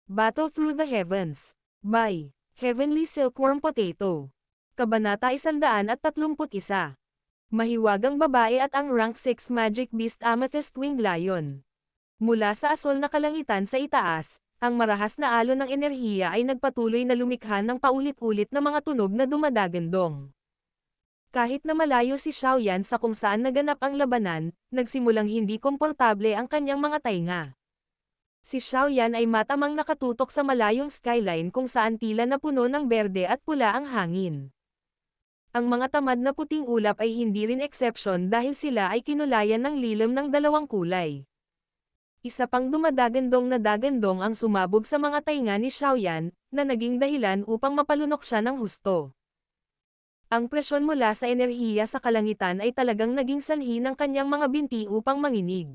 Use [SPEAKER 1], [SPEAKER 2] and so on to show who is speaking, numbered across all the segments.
[SPEAKER 1] Battle Through the Heavens. By Heavenly Silkworm Potato. Kabanata 131. Mahiwagang babae at ang rank 6 Magic Beast Amethyst Winged Lion. Mula sa asol na kalangitan sa itaas, ang marahas na alon ng enerhiya ay nagpatuloy na lumikha ng paulit-ulit na mga tunog na dumadagandong. Kahit na malayo si Xiaoyan sa kung saan naganap ang labanan, nagsimulang hindi komportable ang kanyang mga tainga. Si Xiaoyan ay matamang nakatutok sa malayong skyline kung saan tila na puno ng berde at pula ang hangin. Ang mga tamad na puting ulap ay hindi rin exception dahil sila ay kinulayan ng lilim ng dalawang kulay. Isa pang dumadagandong na dagandong ang sumabog sa mga tainga ni Xiaoyan, na naging dahilan upang mapalunok siya ng husto. Ang presyon mula sa enerhiya sa kalangitan ay talagang naging sanhi ng kanyang mga binti upang manginig.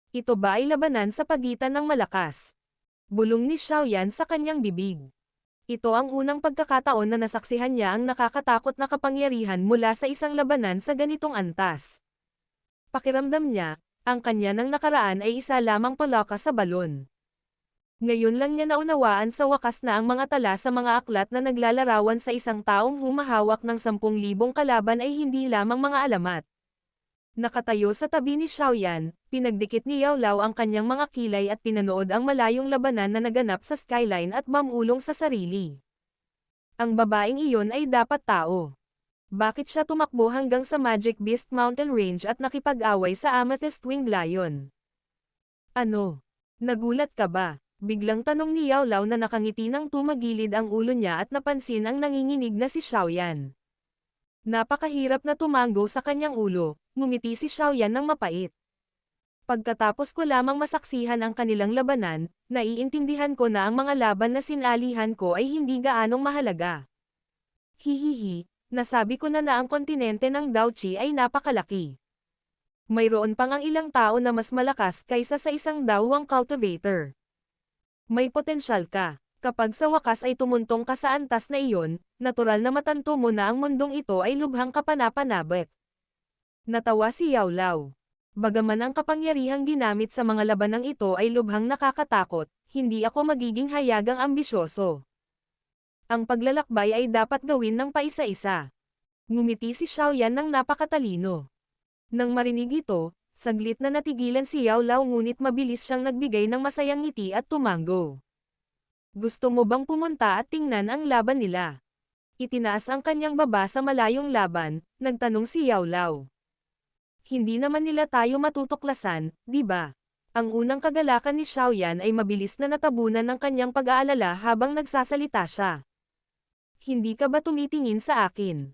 [SPEAKER 1] Ito ba ay labanan sa pagitan ng malakas? Bulong ni Xiaoyan sa kanyang bibig. Ito ang unang pagkakataon na nasaksihan niya ang nakakatakot na kapangyarihan mula sa isang labanan sa ganitong antas. Pakiramdam niya, ang kanya ng nakaraan ay isa lamang palaka sa balon. Ngayon lang niya naunawaan sa wakas na ang mga tala sa mga aklat na naglalarawan sa isang taong humahawak ng 10,000 kalaban ay hindi lamang mga alamat. Nakatayo sa tabi ni Xiaoyan, pinagdikit ni Yao Lao ang kanyang mga kilay at pinanood ang malayong labanan na naganap sa skyline at mamulong sa sarili. Ang babaeng iyon ay dapat tao. Bakit siya tumakbo hanggang sa Magic Beast Mountain Range at nakipag-away sa Amethyst Winged Lion? Ano? Nagulat ka ba? Biglang tanong ni Yao Lao na nakangiti ng tumagilid ang ulo niya at napansin ang nanginginig na si Xiaoyan. Napakahirap na tumango sa kanyang ulo, ngumiti si Xiaoyan ng mapait. Pagkatapos ko lamang masaksihan ang kanilang labanan, naiintindihan ko na ang mga laban na sinalihan ko ay hindi gaanong mahalaga. Hihihi, nasabi ko na ang kontinente ng Daochi ay napakalaki. Mayroon pang ang ilang tao na mas malakas kaysa sa isang dawang cultivator. May potensyal ka. Kapag sa wakas ay tumuntong ka sa antas na iyon, natural na matanto mo na ang mundong ito ay lubhang kapanapanabik. Natawa si Yao Lao. Bagaman ang kapangyarihang ginamit sa mga labanang ito ay lubhang nakakatakot, hindi ako magiging hayagang ambisyoso. Ang paglalakbay ay dapat gawin ng paisa-isa. Ngumiti si Xiaoyan ng napakatalino. Nang marinig ito, saglit na natigilan si Yao Lao ngunit mabilis siyang nagbigay ng masayang ngiti at tumango. Gusto mo bang pumunta at tingnan ang laban nila? Itinaas ang kanyang baba sa malayong laban, nagtanong si Yao Lao. Hindi naman nila tayo matutuklasan, di ba? Ang unang kagalakan ni Xiaoyan ay mabilis na natabunan ng kanyang pag-aalala habang nagsasalita siya. Hindi ka ba tumitingin sa akin?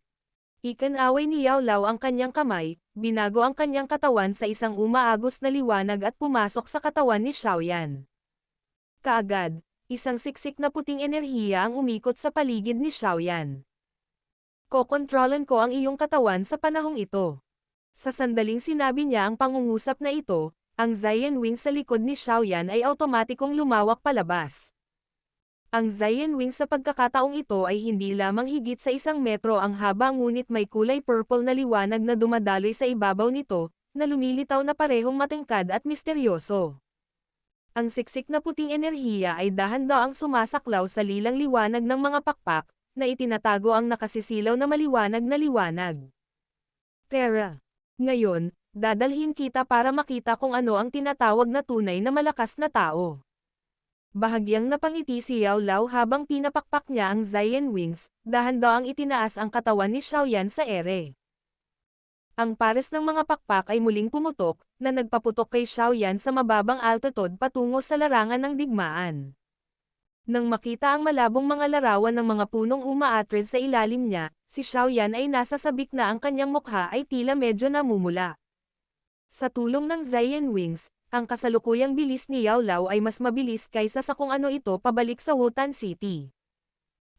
[SPEAKER 1] Ikinaway ni Yao Lao ang kanyang kamay, binago ang kanyang katawan sa isang umaagos na liwanag at pumasok sa katawan ni Xiaoyan. Kaagad, isang siksik na puting enerhiya ang umikot sa paligid ni Xiaoyan. Kokontrolan ko ang iyong katawan sa panahong ito. Sa sandaling sinabi niya ang pangungusap na ito, ang Zion Wing sa likod ni Xiaoyan ay automatikong lumawak palabas. Ang Zion Wing sa pagkakataong ito ay hindi lamang higit sa 1 metro ang haba ngunit may kulay purple na liwanag na dumadaloy sa ibabaw nito, na lumilitaw na parehong matingkad at misteryoso. Ang siksik na puting enerhiya ay dahan-daang sumasaklaw sa lilang liwanag ng mga pakpak, na itinatago ang nakasisilaw na maliwanag na liwanag. Tara! Ngayon, dadalhin kita para makita kung ano ang tinatawag na tunay na malakas na tao. Bahagyang napangiti si Yao Lao habang pinapakpak niya ang Zion Wings, dahan-daang itinaas ang katawan ni Xiaoyan sa ere. Ang pares ng mga pakpak ay muling pumutok, na nagpaputok kay Xiaoyan sa mababang altitude patungo sa larangan ng digmaan. Nang makita ang malabong mga larawan ng mga punong umaatras sa ilalim niya, si Xiaoyan ay nasasabik na ang kanyang mukha ay tila medyo namumula. Sa tulong ng Zion Wings, ang kasalukuyang bilis ni Yao Lao ay mas mabilis kaysa sa kung ano ito pabalik sa Wutan City.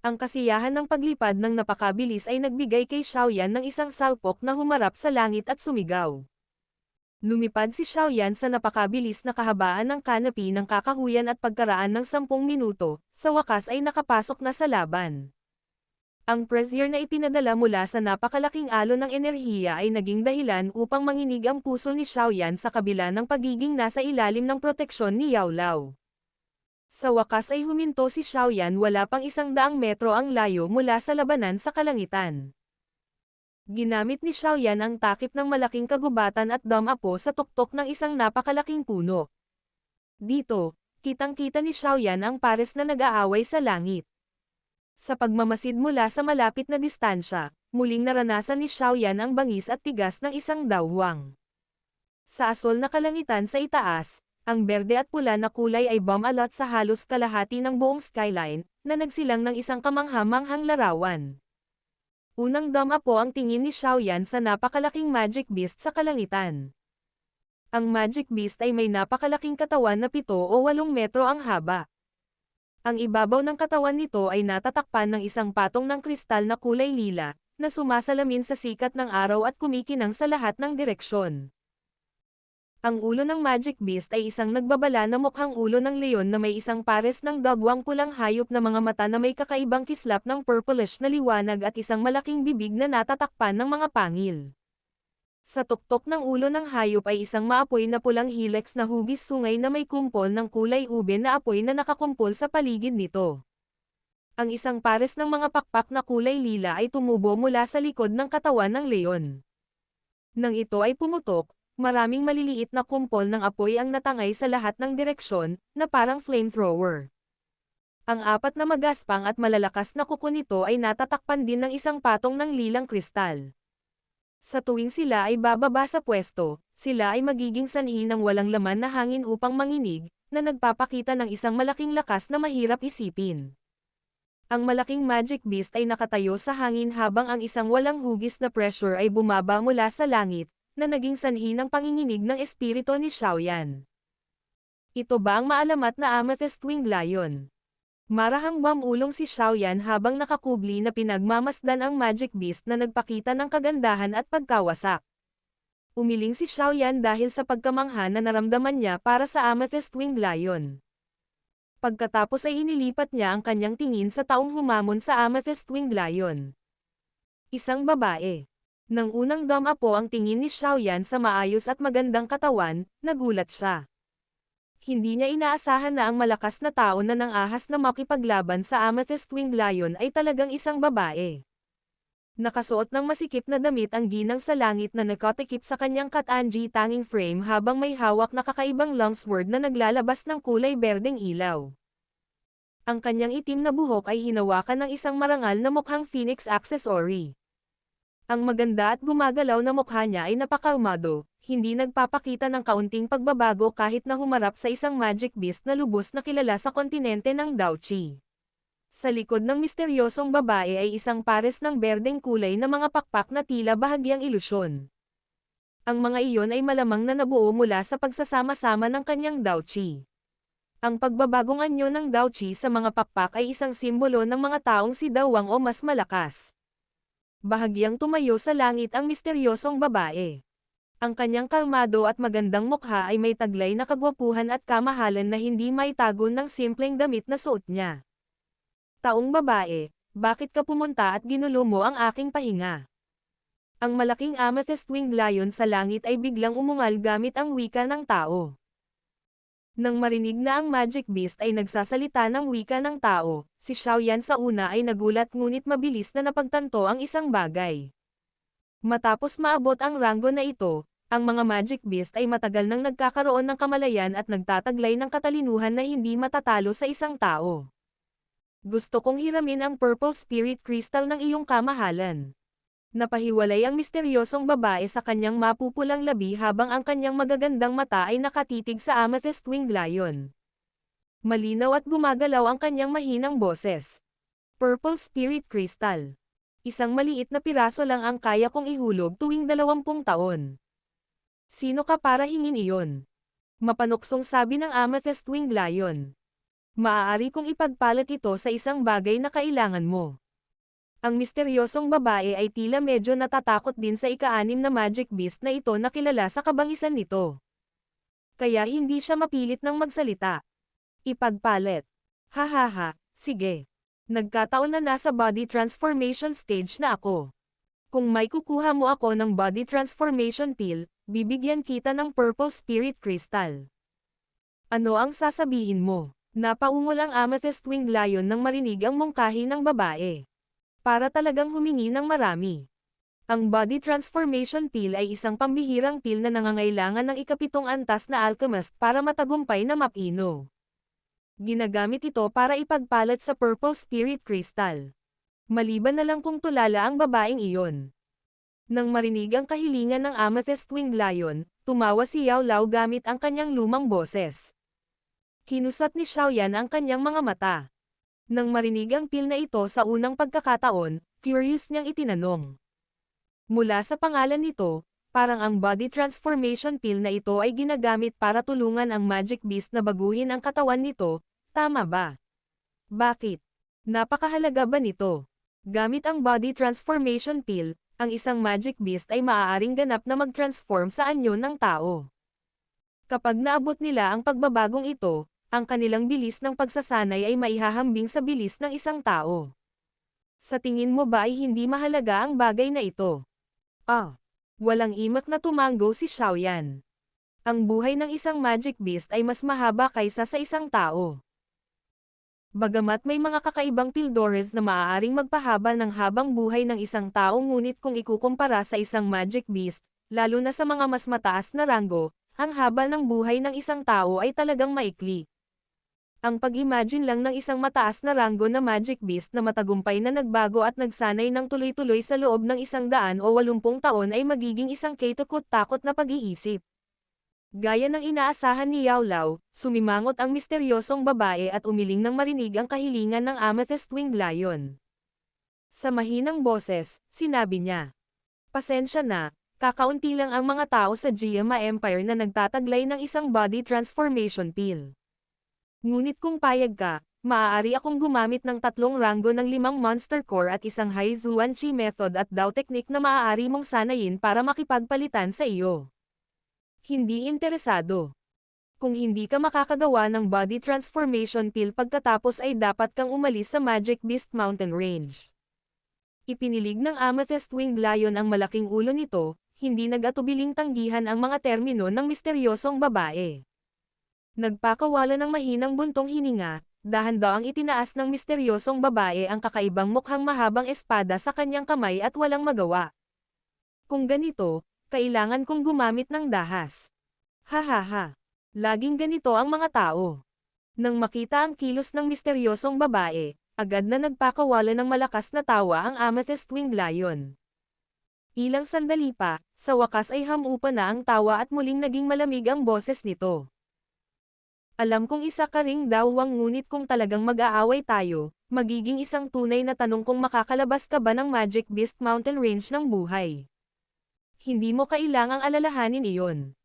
[SPEAKER 1] Ang kasiyahan ng paglipad ng napakabilis ay nagbigay kay Xiaoyan ng isang salpok na humarap sa langit at sumigaw. Lumipad si Xiaoyan sa napakabilis na kahabaan ng kanapi ng kakahuyan at pagkaraan ng 10 minuto, sa wakas ay nakapasok na sa laban. Ang pressure na ipinadala mula sa napakalaking alon ng enerhiya ay naging dahilan upang manginig ang puso ni Xiaoyan sa kabila ng pagiging nasa ilalim ng proteksyon ni Yao Lao. Sa wakas ay huminto si Xiaoyan, wala pang 100 metro ang layo mula sa labanan sa kalangitan. Ginamit ni Xiaoyan ang takip ng malaking kagubatan at dam-apo sa tuktok ng isang napakalaking puno. Dito, kitang-kita ni Xiaoyan ang pares na nag-aaway sa langit. Sa pagmamasid mula sa malapit na distansya, muling naranasan ni Xiaoyan ang bangis at tigas ng isang dawwang. Sa asol na kalangitan sa itaas, ang berde at pula na kulay ay bumalot sa halos kalahati ng buong skyline, na nagsilang ng isang kamangha-manghang larawan. Unang dam-apo ang tingin ni Xiaoyan sa napakalaking magic beast sa kalangitan. Ang magic beast ay may napakalaking katawan na 7 o 8 metro ang haba. Ang ibabaw ng katawan nito ay natatakpan ng isang patong ng kristal na kulay lila, na sumasalamin sa sikat ng araw at kumikinang sa lahat ng direksyon. Ang ulo ng Magic Beast ay isang nagbabala na mukhang ulo ng leon na may isang pares ng dagwang pulang hayop na mga mata na may kakaibang kislap ng purplish na liwanag at isang malaking bibig na natatakpan ng mga pangil. Sa tuktok ng ulo ng hayop ay isang maapoy na pulang helix na hugis sungay na may kumpol ng kulay ube na apoy na nakakumpol sa paligid nito. Ang isang pares ng mga pakpak na kulay lila ay tumubo mula sa likod ng katawan ng leon. Nang ito ay pumutok, maraming maliliit na kumpol ng apoy ang natangay sa lahat ng direksyon, na parang flamethrower. Ang 4 na magaspang at malalakas na kuko nito ay natatakpan din ng isang patong ng lilang kristal. Sa tuwing sila ay bababa sa pwesto, sila ay magiging sanhi ng walang laman na hangin upang manginig, na nagpapakita ng isang malaking lakas na mahirap isipin. Ang malaking magic beast ay nakatayo sa hangin habang ang isang walang hugis na pressure ay bumaba mula sa langit, na naging sanhi ng panginginig ng espiritu ni Xiaoyan. Ito ba ang maalamat na Amethyst Winged Lion? Marahang bumulong si Xiaoyan habang nakakubli na pinagmamasdan ang Magic Beast na nagpakita ng kagandahan at pagkawasak. Umiling si Xiaoyan dahil sa pagkamangha na naramdaman niya para sa Amethyst Winged Lion. Pagkatapos ay inilipat niya ang kanyang tingin sa taong humamon sa Amethyst Winged Lion. Isang babae. Nang unang dam-apo ang tingin ni Xiaoyan sa maayos at magandang katawan, nagulat siya. Hindi niya inaasahan na ang malakas na tao na nang-ahas na makipaglaban sa Amethyst Winged Lion ay talagang isang babae. Nakasuot ng masikip na damit ang ginang sa langit na nakatikip sa kanyang Katanji tanging frame habang may hawak na kakaibang longsword na naglalabas ng kulay berdeng ilaw. Ang kanyang itim na buhok ay hinawakan ng isang marangal na mukhang phoenix accessory. Ang maganda at gumagalaw na mukha niya ay napakalmado, hindi nagpapakita ng kaunting pagbabago kahit na humarap sa isang magic beast na lubos na kilala sa kontinente ng Daochi. Sa likod ng misteryosong babae ay isang pares ng berdeng kulay na mga pakpak na tila bahagyang ilusyon. Ang mga iyon ay malamang na nabuo mula sa pagsasama-sama ng kanyang Daochi. Ang pagbabagong anyo ng Daochi sa mga pakpak ay isang simbolo ng mga taong si Dawang o mas malakas. Bahagyang tumayo sa langit ang misteryosong babae. Ang kanyang kalmado at magandang mukha ay may taglay na kagwapuhan at kamahalan na hindi maitago ng simpleng damit na suot niya. Taong babae, bakit ka pumunta at ginulo mo ang aking pahinga? Ang malaking Amethyst Winged Lion sa langit ay biglang umungal gamit ang wika ng tao. Nang marinig na ang Magic Beast ay nagsasalita ng wika ng tao, si Xiaoyan sa una ay nagulat ngunit mabilis na napagtanto ang isang bagay. Matapos maabot ang ranggo na ito, ang mga Magic Beast ay matagal nang nagkakaroon ng kamalayan at nagtataglay ng katalinuhan na hindi matatalo sa isang tao. Gusto kong hiramin ang Purple Spirit Crystal ng iyong kamahalan. Napahiwalay ang misteryosong babae sa kanyang mapupulang labi habang ang kanyang magagandang mata ay nakatitig sa Amethyst Winged Lion. Malinaw at gumagalaw ang kanyang mahinang boses. Purple Spirit Crystal. Isang maliit na piraso lang ang kaya kong ihulog tuwing 20 taon. Sino ka para hingin iyon? Mapanuksong sabi ng Amethyst Winged Lion. Maaari kong ipagpalit ito sa isang bagay na kailangan mo. Ang misteryosong babae ay tila medyo natatakot din sa ika-6 na Magic Beast na ito na kilala sa kabangisan nito. Kaya hindi siya mapilit ng magsalita. Ipagpalit. Hahaha, sige. Nagkataon na nasa body transformation stage na ako. Kung may kukuha mo ako ng body transformation pill, bibigyan kita ng Purple Spirit Crystal. Ano ang sasabihin mo? Napaungol ang Amethyst Winged Lion nang marinig ang mungkahi ng babae. Para talagang humingi ng marami. Ang Body Transformation Pill ay isang pambihirang pill na nangangailangan ng ikapitong antas na alchemist para matagumpay na mapino. Ginagamit ito para ipagpalat sa Purple Spirit Crystal. Maliban na lang kung tulala ang babaeng iyon. Nang marinig ang kahilingan ng Amethyst Winged Lion, tumawa si Yao Lao gamit ang kanyang lumang boses. Kinusat ni Xiaoyan ang kanyang mga mata. Nang marinig ang pill na ito sa unang pagkakataon, curious niyang itinanong. Mula sa pangalan nito, parang ang body transformation pill na ito ay ginagamit para tulungan ang Magic Beast na baguhin ang katawan nito, tama ba? Bakit? Napakahalaga ba nito? Gamit ang body transformation pill, ang isang Magic Beast ay maaaring ganap na mag-transform sa anyo ng tao. Kapag naabot nila ang pagbabagong ito, ang kanilang bilis ng pagsasanay ay maihahambing sa bilis ng isang tao. Sa tingin mo ba ay hindi mahalaga ang bagay na ito? Walang imak na tumango si Xiaoyan. Ang buhay ng isang Magic Beast ay mas mahaba kaysa sa isang tao. Bagamat may mga kakaibang pildores na maaaring magpahaba ng habang buhay ng isang tao ngunit kung ikukumpara sa isang Magic Beast, lalo na sa mga mas mataas na ranggo, ang haba ng buhay ng isang tao ay talagang maikli. Ang pag-imagine lang ng isang mataas na ranggo na Magic Beast na matagumpay na nagbago at nagsanay ng tuloy-tuloy sa loob ng 180 taon ay magiging isang katakot-takot na pag-iisip. Gaya ng inaasahan ni Yao Lao, sumimangot ang misteryosong babae at umiling nang marinig ang kahilingan ng Amethyst Winged Lion. Sa mahinang boses, sinabi niya, "Pasensya na, kakaunti lang ang mga tao sa Jiama Empire na nagtataglay ng isang body transformation pill. Ngunit kung payag ka, maaari akong gumamit ng 3 ranggo ng 5 Monster Core at isang Haizuan Chi Method at Dao Technique na maaari mong sanayin para makipagpalitan sa iyo. Hindi interesado. Kung hindi ka makakagawa ng body transformation pill pagkatapos ay dapat kang umalis sa Magic Beast Mountain Range." Ipinilig ng Amethyst Winged Lion ang malaking ulo nito, hindi nag-atubiling tanggihan ang mga termino ng misteryosong babae. Nagpakawala ng mahinang buntong hininga, dahan-daang itinaas ng misteryosong babae ang kakaibang mukhang mahabang espada sa kanyang kamay at walang magawa. "Kung ganito, kailangan kong gumamit ng dahas. Hahaha. Laging ganito ang mga tao." Nang makita ang kilos ng misteryosong babae, agad na nagpakawala ng malakas na tawa ang Amethyst Winged Lion. Ilang sandali pa, sa wakas ay hamupa na ang tawa at muling naging malamig ang boses nito. "Alam kong isa ka ring dawang ngunit kung talagang mag-aaway tayo, magiging isang tunay na tanong kung makakalabas ka ba ng Magic Beast Mountain Range ng buhay. Hindi mo kailangang alalahanin iyon."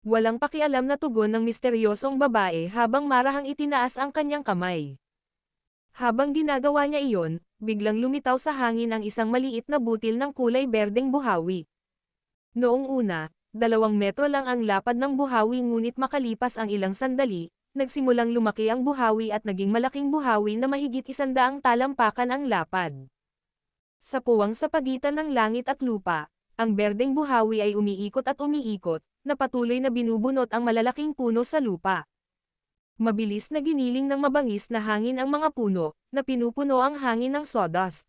[SPEAKER 1] Walang pakialam na tugon ng misteryosong babae habang marahang itinaas ang kanyang kamay. Habang ginagawa niya iyon, biglang lumitaw sa hangin ang isang maliit na butil ng kulay berdeng buhawi. Noong una, 2 metro lang ang lapad ng buhawi ngunit makalipas ang ilang sandali, nagsimulang lumaki ang buhawi at naging malaking buhawi na mahigit 100 talampakan ang lapad. Sa puwang sa pagitan ng langit at lupa, ang berdeng buhawi ay umiikot at umiikot, na patuloy na binubunot ang malalaking puno sa lupa. Mabilis na giniling ng mabangis na hangin ang mga puno, na pinupuno ang hangin ng sawdust.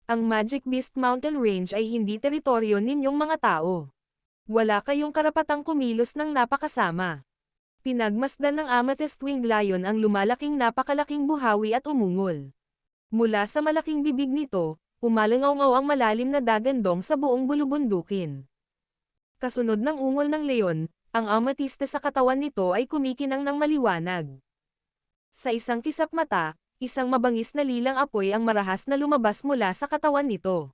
[SPEAKER 1] Ang Magic Beast Mountain Range ay hindi teritoryo ninyong mga tao. Wala kayong karapatang kumilos ng napakasama. Pinagmasdan ng Amethyst Winged Lion ang lumalaking napakalaking buhawi at umungol. Mula sa malaking bibig nito, umalangaw ang malalim na dagandong sa buong bulubundukin. Kasunod ng ungol ng leon, ang amethyste sa katawan nito ay kumikinang ng maliwanag. Sa isang kisap mata, isang mabangis na lilang apoy ang marahas na lumabas mula sa katawan nito.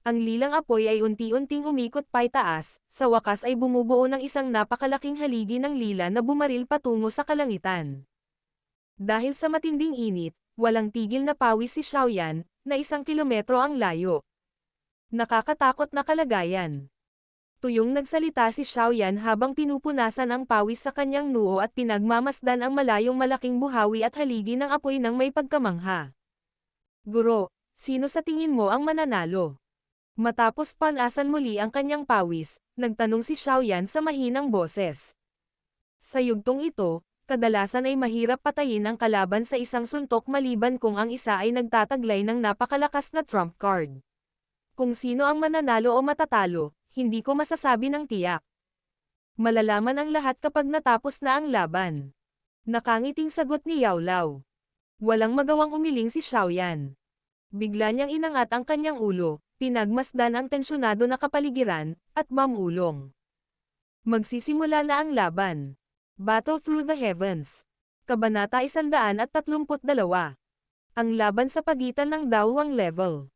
[SPEAKER 1] Ang lilang apoy ay unti-unting umikot paitaas, sa wakas ay bumubuo ng isang napakalaking haligi ng lila na bumaril patungo sa kalangitan. Dahil sa matinding init, walang tigil na pawis si Xiaoyan, na 1 kilometro ang layo. Nakakatakot na kalagayan. Tuyong nagsalita si Xiaoyan habang pinupunasan ang pawis sa kanyang noo at pinagmamasdan ang malayong malaking buhawi at haligi ng apoy ng may pagkamangha. "Guro, sino sa tingin mo ang mananalo?" Matapos panasan muli ang kanyang pawis, nagtanong si Xiaoyan sa mahinang boses. Sa yugtong ito, Kadalasan ay mahirap patayin ang kalaban sa isang suntok maliban kung ang isa ay nagtataglay ng napakalakas na trump card. Kung sino ang mananalo o matatalo, hindi ko masasabi ng tiyak. Malalaman ang lahat kapag natapos na ang laban. Nakangiting sagot ni Yao Lao. Walang magawang umiling si Xiaoyan. Bigla niyang inangat ang kanyang ulo, pinagmasdan ang tensyonado na kapaligiran, at mamulong. Magsisimula na ang laban. Battle Through the Heavens. Kabanata 132. Ang laban sa pagitan ng dalawang level.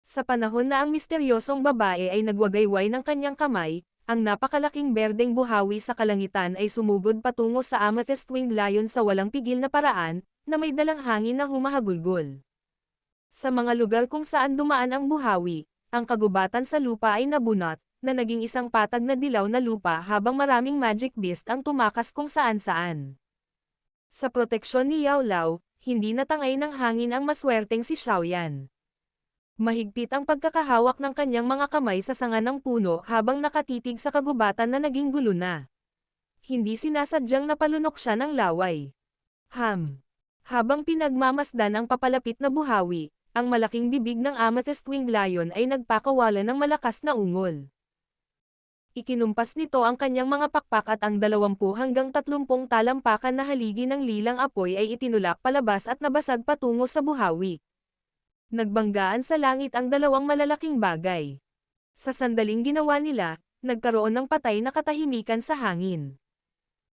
[SPEAKER 1] Sa panahon na ang misteryosong babae ay nagwagayway ng kanyang kamay, ang napakalaking berdeng buhawi sa kalangitan ay sumugod patungo sa Amethyst Winged Lion sa walang pigil na paraan, na may dalang hangin na humahagulgol. Sa mga lugar kung saan dumaan ang buhawi, ang kagubatan sa lupa ay nabunot, na naging isang patag na dilaw na lupa habang maraming magic beast ang tumakas kung saan-saan. Sa proteksyon ni Yao Lao, hindi natangay ng hangin ang maswerteng si Xiaoyan. Mahigpit ang pagkakahawak ng kanyang mga kamay sa sanga ng puno habang nakatitig sa kagubatan na naging gulo na. Hindi sinasadyang napalunok siya ng laway. Habang pinagmamasdan ang papalapit na buhawi, ang malaking bibig ng Amethyst Winged Lion ay nagpakawalan ng malakas na ungol. Ikinumpas nito ang kanyang mga pakpak at ang 20 hanggang 30 talampakan na haligi ng lilang apoy ay itinulak palabas at nabasag patungo sa buhawi. Nagbanggaan sa langit ang dalawang malalaking bagay. Sa sandaling ginawa nila, nagkaroon ng patay na katahimikan sa hangin.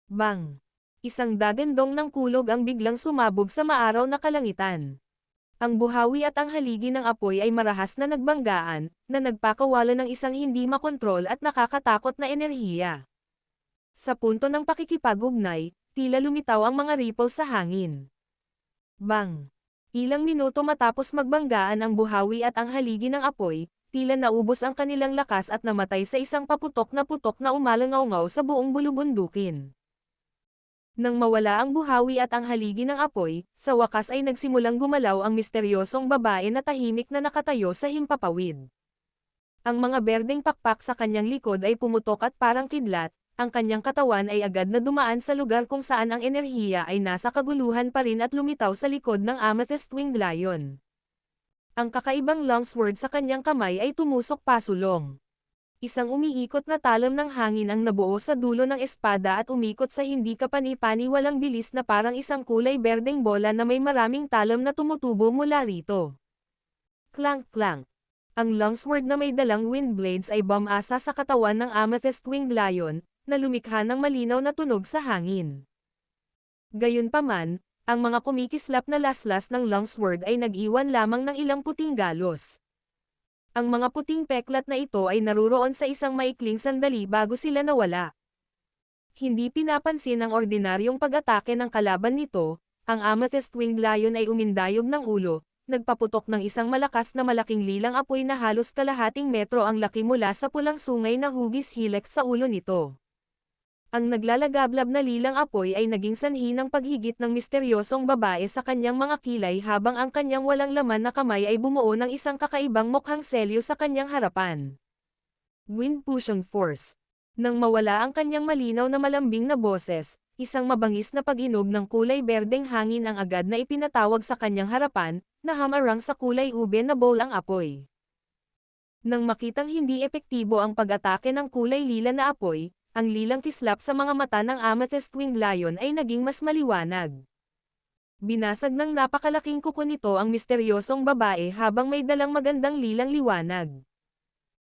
[SPEAKER 1] Bang! Isang dagandong ng kulog ang biglang sumabog sa maaraw na kalangitan. Ang buhawi at ang haligi ng apoy ay marahas na nagbanggaan, na nagpakawala ng isang hindi makontrol at nakakatakot na enerhiya. Sa punto ng pakikipag-ugnay, tila lumitaw ang mga ripple sa hangin. Bang! Ilang minuto matapos magbanggaan ang buhawi at ang haligi ng apoy, tila naubos ang kanilang lakas at namatay sa isang putok na umalangaw-ngaw sa buong bulubundukin. Nang mawala ang buhawi at ang haligi ng apoy, sa wakas ay nagsimulang gumalaw ang misteryosong babae na tahimik na nakatayo sa himpapawid. Ang mga berdeng pakpak sa kanyang likod ay pumutok at parang kidlat, ang kanyang katawan ay agad na dumaan sa lugar kung saan ang enerhiya ay nasa kaguluhan pa rin at lumitaw sa likod ng Amethyst Winged Lion. Ang kakaibang longsword sa kanyang kamay ay tumusok pasulong. Isang umiikot na talam ng hangin ang nabuo sa dulo ng espada at umikot sa hindi kapani-paniwalang bilis na parang isang kulay berdeng bola na may maraming talam na tumutubo mula rito. Clank-clank. Ang longsword na may dalang wind blades ay bumasa sa katawan ng Amethyst Winged Lion, na lumikha ng malinaw na tunog sa hangin. Gayunpaman, ang mga kumikislap na laslas ng longsword ay nag-iwan lamang ng ilang puting galos. Ang mga puting peklat na ito ay naruroon sa isang maikling sandali bago sila nawala. Hindi pinapansin ang ordinaryong pag-atake ng kalaban nito, ang Amethyst Winged Lion ay umindayog ng ulo, nagpaputok ng isang malakas na malaking lilang apoy na halos kalahating metro ang laki mula sa pulang sungay na hugis hilek sa ulo nito. Ang naglalagablab na lilang apoy ay naging sanhi ng paghigit ng misteryosong babae sa kanyang mga kilay habang ang kanyang walang laman na kamay ay bumuo ng isang kakaibang mukhang selyo sa kanyang harapan. Wind Pushing Force. Nang mawala ang kanyang malinaw na malambing na boses, isang mabangis na pag-inog ng kulay berdeng hangin ang agad na ipinatawag sa kanyang harapan, na hamarang sa kulay ube na bowl ang apoy. Nang makitang hindi epektibo ang pag-atake ng kulay lila na apoy, ang lilang kislap sa mga mata ng Amethyst Winged Lion ay naging mas maliwanag. Binasag ng napakalaking kuko nito ang misteryosong babae habang may dalang magandang lilang liwanag.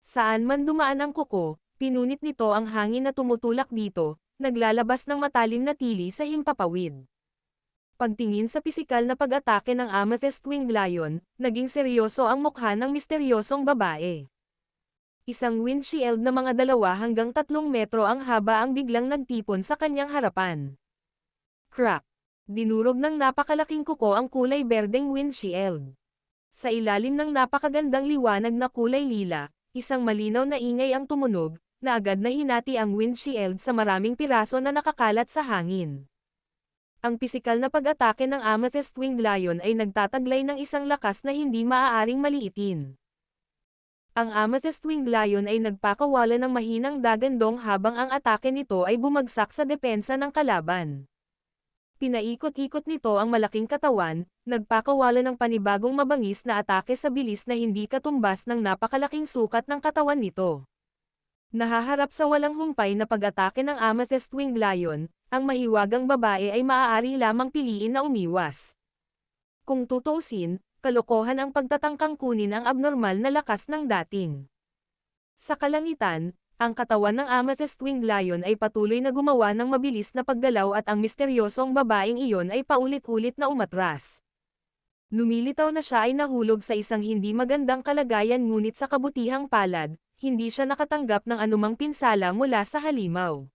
[SPEAKER 1] Saan man dumaan ang kuko, pinunit nito ang hangin na tumutulak dito, naglalabas ng matalim na tili sa himpapawid. Pagtingin sa pisikal na pag-atake ng Amethyst Winged Lion, naging seryoso ang mukha ng misteryosong babae. Isang windshield na mga 2 hanggang 3 metro ang haba ang biglang nagtipon sa kanyang harapan. Crack! Dinurog ng napakalaking kuko ang kulay berdeng windshield. Sa ilalim ng napakagandang liwanag na kulay lila, isang malinaw na ingay ang tumunog, na agad na hinati ang windshield sa maraming piraso na nakakalat sa hangin. Ang pisikal na pag-atake ng Amethyst Winged Lion ay nagtataglay ng isang lakas na hindi maaaring maliitin. Ang Amethyst Winged Lion ay nagpakawala ng mahinang dagandong habang ang atake nito ay bumagsak sa depensa ng kalaban. Pinaikot-ikot nito ang malaking katawan, nagpakawala ng panibagong mabangis na atake sa bilis na hindi katumbas ng napakalaking sukat ng katawan nito. Nahaharap sa walang humpay na pag-atake ng Amethyst Winged Lion, ang mahiwagang babae ay maaari lamang piliin na umiwas. Kung tutuusin, kalokohan ang pagtatangkang kunin ang abnormal na lakas ng dating. Sa kalangitan, ang katawan ng Amethyst Winged Lion ay patuloy na gumawa ng mabilis na paggalaw at ang misteryosong babaeng iyon ay paulit-ulit na umatras. Lumilitaw na siya ay nahulog sa isang hindi magandang kalagayan ngunit sa kabutihang palad, hindi siya nakatanggap ng anumang pinsala mula sa halimaw.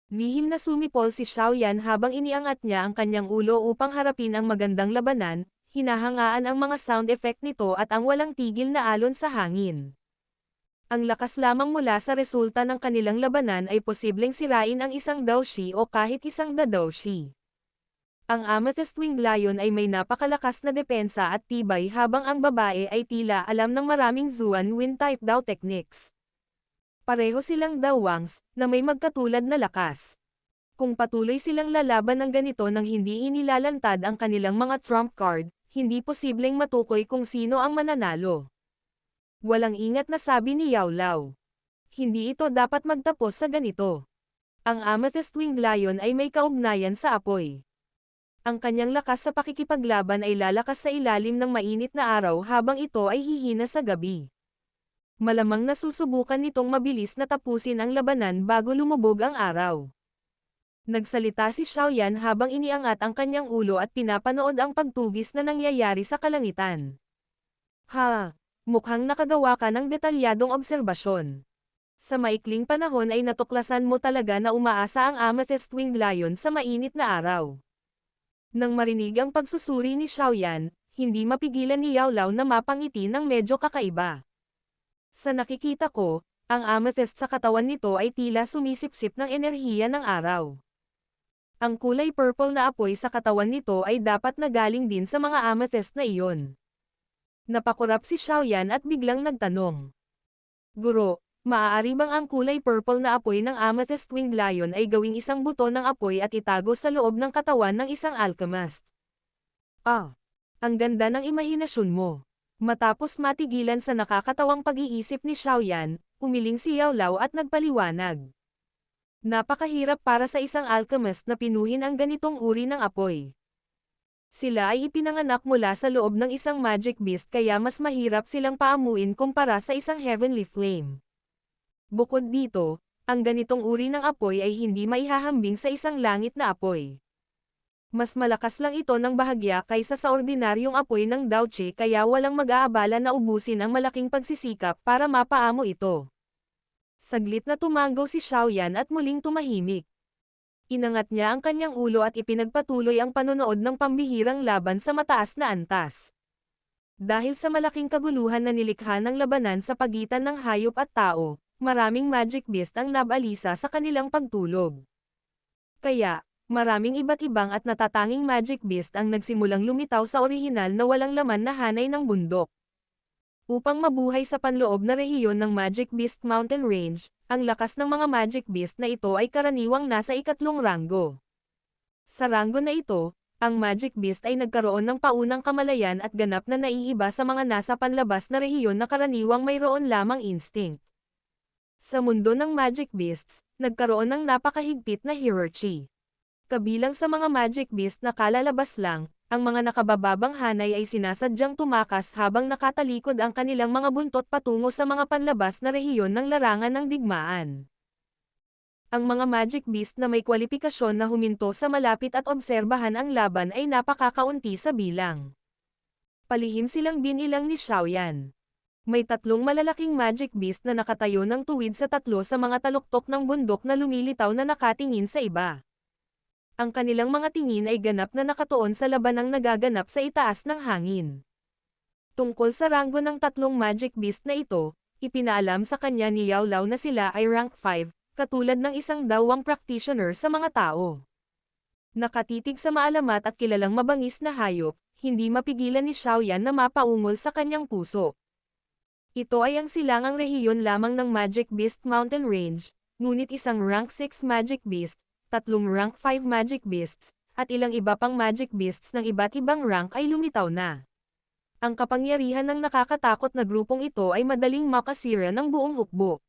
[SPEAKER 1] Lihim na sumipol si Xiaoyan habang iniangat niya ang kanyang ulo upang harapin ang magandang labanan, hinahangaan ang mga sound effect nito at ang walang tigil na alon sa hangin. Ang lakas lamang mula sa resulta ng kanilang labanan ay posibleng sirain ang isang Daoshi o kahit isang Dadoushi. Ang Amethyst Winged Lion ay may napakalakas na depensa at tibay habang ang babae ay tila alam ng maraming Zuan Wind-type Dao techniques. Pareho silang Daowangs, na may magkatulad na lakas. Kung patuloy silang lalaban ng ganito nang hindi inilalantad ang kanilang mga trump card, hindi posibleng matukoy kung sino ang mananalo. Walang ingat na sabi ni Yao Lao. Hindi ito dapat magtapos sa ganito. Ang Amethyst Winged Lion ay may kaugnayan sa apoy. Ang kanyang lakas sa pakikipaglaban ay lalakas sa ilalim ng mainit na araw habang ito ay hihina sa gabi. Malamang nasusubukan nitong mabilis na tapusin ang labanan bago lumubog ang araw. Nagsalita si Xiaoyan habang iniangat ang kanyang ulo at pinapanood ang pagtugis na nangyayari sa kalangitan. Ha! Mukhang nakagawa ka ng detalyadong obserbasyon. Sa maikling panahon ay natuklasan mo talaga na umaasa ang Amethyst Winged Lion sa mainit na araw. Nang marinig ang pagsusuri ni Xiaoyan, hindi mapigilan ni Yao Lao na mapangiti ng medyo kakaiba. Sa nakikita ko, ang amethyst sa katawan nito ay tila sumisipsip ng enerhiya ng araw. Ang kulay purple na apoy sa katawan nito ay dapat na galing din sa mga amethyst na iyon. Napakurap si Xiaoyan at biglang nagtanong. Guro, maaari bang ang kulay purple na apoy ng Amethyst Winged Lion ay gawing isang buto ng apoy at itago sa loob ng katawan ng isang alchemist? Ang ganda ng imahinasyon mo. Matapos matigilan sa nakakatawang pag-iisip ni Xiaoyan, umiling si Yao Lao at nagpaliwanag. Napakahirap para sa isang alchemist na pinuhin ang ganitong uri ng apoy. Sila ay ipinanganak mula sa loob ng isang magic beast kaya mas mahirap silang paamuin kumpara sa isang heavenly flame. Bukod dito, ang ganitong uri ng apoy ay hindi maihahambing sa isang langit na apoy. Mas malakas lang ito ng bahagya kaysa sa ordinaryong apoy ng Daoche kaya walang mag-aabala na ubusin ang malaking pagsisikap para mapaamo ito. Saglit na tumango si Xiaoyan at muling tumahimik. Inangat niya ang kanyang ulo at ipinagpatuloy ang panonood ng pambihirang laban sa mataas na antas. Dahil sa malaking kaguluhan na nilikha ng labanan sa pagitan ng hayop at tao, maraming magic beast ang nabalisa sa kanilang pagtulog. Kaya, maraming iba't ibang at natatanging magic beast ang nagsimulang lumitaw sa orihinal na walang laman na hanay ng bundok. Upang mabuhay sa panloob na rehiyon ng Magic Beast Mountain Range, ang lakas ng mga magic beast na ito ay karaniwang nasa ikatlong ranggo. Sa ranggo na ito, ang magic beast ay nagkaroon ng paunang kamalayan at ganap na naiiba sa mga nasa panlabas na rehiyon na karaniwang mayroon lamang instinct. Sa mundo ng magic beasts, nagkaroon ng napakahigpit na hierarchy. Kabilang sa mga magic beast na kalalabas lang, ang mga nakabababang hanay ay sinasadyang tumakas habang nakatalikod ang kanilang mga buntot patungo sa mga panlabas na rehiyon ng larangan ng digmaan. Ang mga magic beast na may kwalipikasyon na huminto sa malapit at obserbahan ang laban ay napakakaunti sa bilang. Palihim silang binilang ni Xiaoyan. May tatlong malalaking magic beast na nakatayo ng tuwid sa tatlo sa mga taluktok ng bundok na lumilitaw na nakatingin sa iba. Ang kanilang mga tingin ay ganap na nakatuon sa labanang nagaganap sa itaas ng hangin. Tungkol sa ranggo ng tatlong magic beast na ito, ipinaalam sa kanya ni Yao Lao na sila ay rank 5, katulad ng isang dawang practitioner sa mga tao. Nakatitig sa maalamat at kilalang mabangis na hayop, hindi mapigilan ni Xiaoyan na mapaungol sa kanyang puso. Ito ay ang silangang rehiyon lamang ng Magic Beast Mountain Range, ngunit isang rank 6 magic beast, tatlong rank 5 magic beasts, at ilang iba pang magic beasts ng iba't ibang rank ay lumitaw na. Ang kapangyarihan ng nakakatakot na grupong ito ay madaling makasira ng buong hukbo.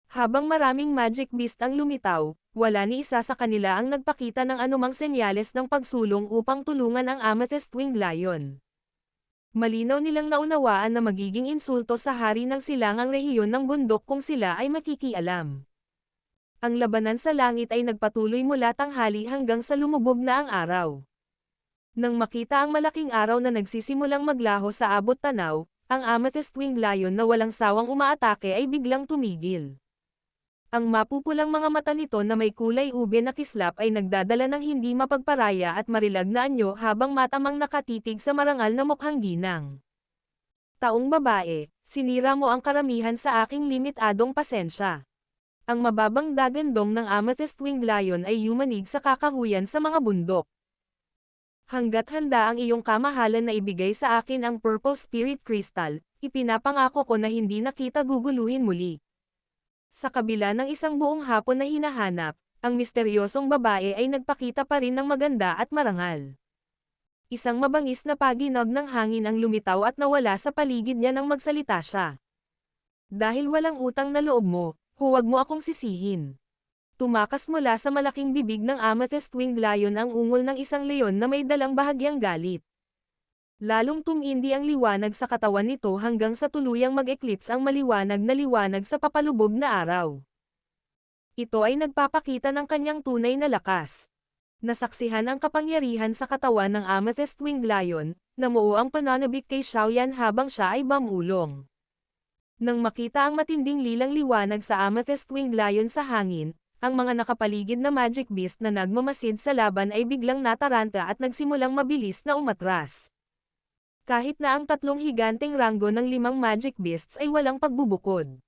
[SPEAKER 1] Habang maraming magic beast ang lumitaw, wala ni isa sa kanila ang nagpakita ng anumang senyales ng pagsulong upang tulungan ang Amethyst Winged Lion. Malinaw nilang naunawaan na magiging insulto sa hari ng silangang rehiyon ng bundok kung sila ay makikialam. Ang labanan sa langit ay nagpatuloy mula tanghali hanggang sa lumubog na ang araw. Nang makita ang malaking araw na nagsisimulang maglaho sa abot tanaw, ang Amethyst Winged Lion na walang sawang umaatake ay biglang tumigil. Ang mapupulang mga mata nito na may kulay ube na kislap ay nagdadala ng hindi mapagparaya at marilag na anyo habang matamang nakatitig sa marangal na mukhang ginang. Taong babae, sinira mo ang karamihan sa aking limitadong pasensya. Ang mababang dagandong ng Amethyst Winged Lion ay yumanig sa kakahuyan sa mga bundok. Hanggat handa ang iyong kamahalan na ibigay sa akin ang Purple Spirit Crystal, ipinapangako ko na hindi na kita guguluhin muli. Sa kabila ng isang buong hapon na hinahanap, ang misteryosong babae ay nagpakita pa rin ng maganda at marangal. Isang mabangis na paginog ng hangin ang lumitaw at nawala sa paligid niya nang magsalita siya. Dahil walang utang na loob mo, huwag mo akong sisihin. Tumakas mula sa malaking bibig ng Amethyst Winged Lion ang ungol ng isang leon na may dalang bahagyang galit. Lalong tumindi ang liwanag sa katawan nito hanggang sa tuluyang mag-eclipse ang maliwanag na liwanag sa papalubog na araw. Ito ay nagpapakita ng kanyang tunay na lakas. Nasaksihan ang kapangyarihan sa katawan ng Amethyst Winged Lion, namuo ang pananabik kay Xiaoyan habang siya ay bamulong. Nang makita ang matinding lilang liwanag sa Amethyst Winged Lion sa hangin, ang mga nakapaligid na magic beast na nagmamasid sa laban ay biglang nataranta at nagsimulang mabilis na umatras. Kahit na ang tatlong higanteng ranggo ng 5 magic beasts ay walang pagbubukod.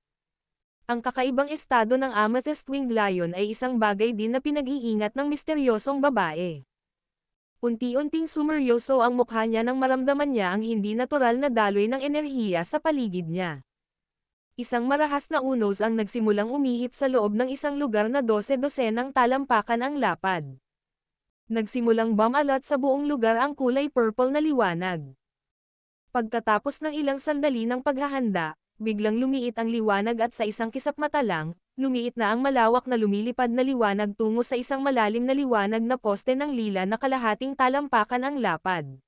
[SPEAKER 1] Ang kakaibang estado ng Amethyst Winged Lion ay isang bagay din na pinag-iingat ng misteryosong babae. Unti-unting sumeryoso ang mukha niya nang maramdaman niya ang hindi natural na daloy ng enerhiya sa paligid niya. Isang marahas na unos ang nagsimulang umihip sa loob ng isang lugar na 12-dosenang talampakan ang lapad. Nagsimulang bumalot sa buong lugar ang kulay purple na liwanag. Pagkatapos ng ilang sandali ng paghahanda, biglang lumiit ang liwanag at sa isang kisap mata lang, lumiit na ang malawak na lumilipad na liwanag tungo sa isang malalim na liwanag na poste ng lila na kalahating talampakan ang lapad.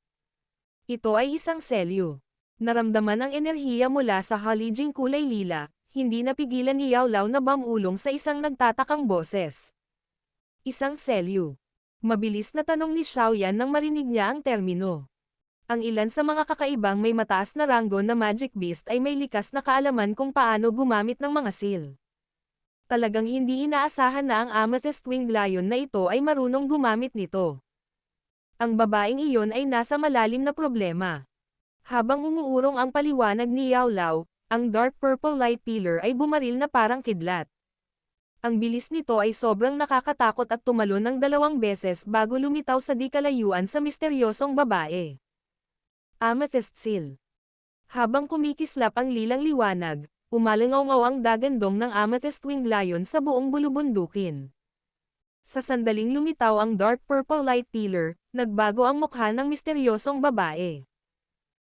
[SPEAKER 1] Ito ay isang selyo. Naramdaman ang enerhiya mula sa halijing kulay lila, hindi napigilan ni Yao Lao na bamulong sa isang nagtatakang boses. Isang selyo. Mabilis na tanong ni Xiaoyan nang marinig niya ang termino. Ang ilan sa mga kakaibang may mataas na ranggo na magic beast ay may likas na kaalaman kung paano gumamit ng mga seal. Talagang hindi inaasahan na ang Amethyst Winged Lion na ito ay marunong gumamit nito. Ang babaeng iyon ay nasa malalim na problema. Habang umuurong ang paliwanag ni Yao Lao, ang dark purple light pillar ay bumaril na parang kidlat. Ang bilis nito ay sobrang nakakatakot at tumalon ng 2 beses bago lumitaw sa di kalayuan sa misteryosong babae. Amethyst Seal. Habang kumikislap ang lilang liwanag, umalangaw ang dagandong ng Amethyst Winged Lion sa buong bulubundukin. Sa sandaling lumitaw ang dark purple light pillar, nagbago ang mukha ng misteryosong babae.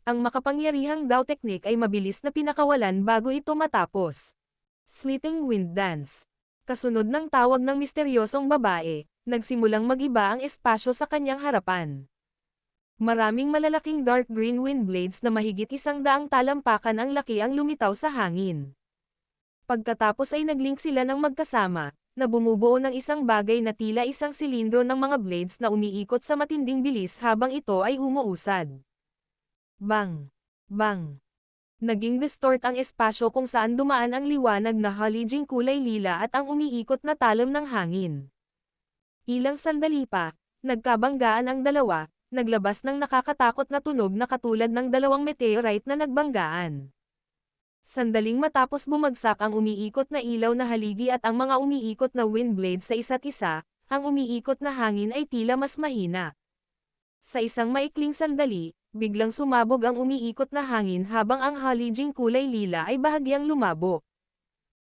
[SPEAKER 1] Ang makapangyarihang Dao technique ay mabilis na pinakawalan bago ito matapos. Slitting Wind Dance. Kasunod ng tawag ng misteryosong babae, nagsimulang mag-iba ang espasyo sa kanyang harapan. Maraming malalaking dark green wind blades na mahigit 100 talampakan ang laki ang lumitaw sa hangin. Pagkatapos ay naglink sila ng magkasama, na bumubuo ng isang bagay na tila isang silindro ng mga blades na umiikot sa matinding bilis habang ito ay umuusad. Bang! Bang! Naging distort ang espasyo kung saan dumaan ang liwanag na halijing kulay lila at ang umiikot na talam ng hangin. Ilang sandali pa, nagkabanggaan ang dalawa, naglabas ng nakakatakot na tunog na katulad ng 2 meteorite na nagbanggaan. Sandaling matapos bumagsak ang umiikot na ilaw na haligi at ang mga umiikot na wind blades sa isa't isa, ang umiikot na hangin ay tila mas mahina. Sa isang maikling sandali, biglang sumabog ang umiikot na hangin habang ang halijing kulay lila ay bahagyang lumabo.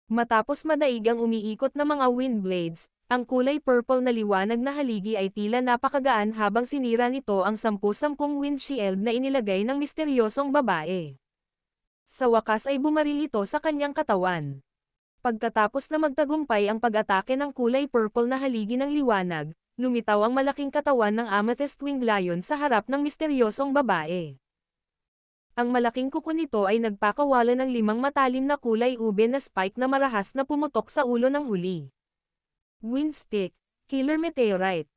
[SPEAKER 1] Matapos madaig ang umiikot na mga wind blades, Ang kulay purple na liwanag na haligi ay tila napakagaan habang sinira nito ang 10-10 windshield na inilagay ng misteryosong babae. Sa wakas ay bumaril ito sa kanyang katawan. Pagkatapos na magtagumpay ang pag-atake ng kulay purple na haligi ng liwanag, lumitaw ang malaking katawan ng Amethyst Winged Lion sa harap ng misteryosong babae. Ang malaking kuko nito ay nagpakawala ng 5 matalim na kulay ube na spike na marahas na pumutok sa ulo ng huli. Windspike, Killer Meteorite.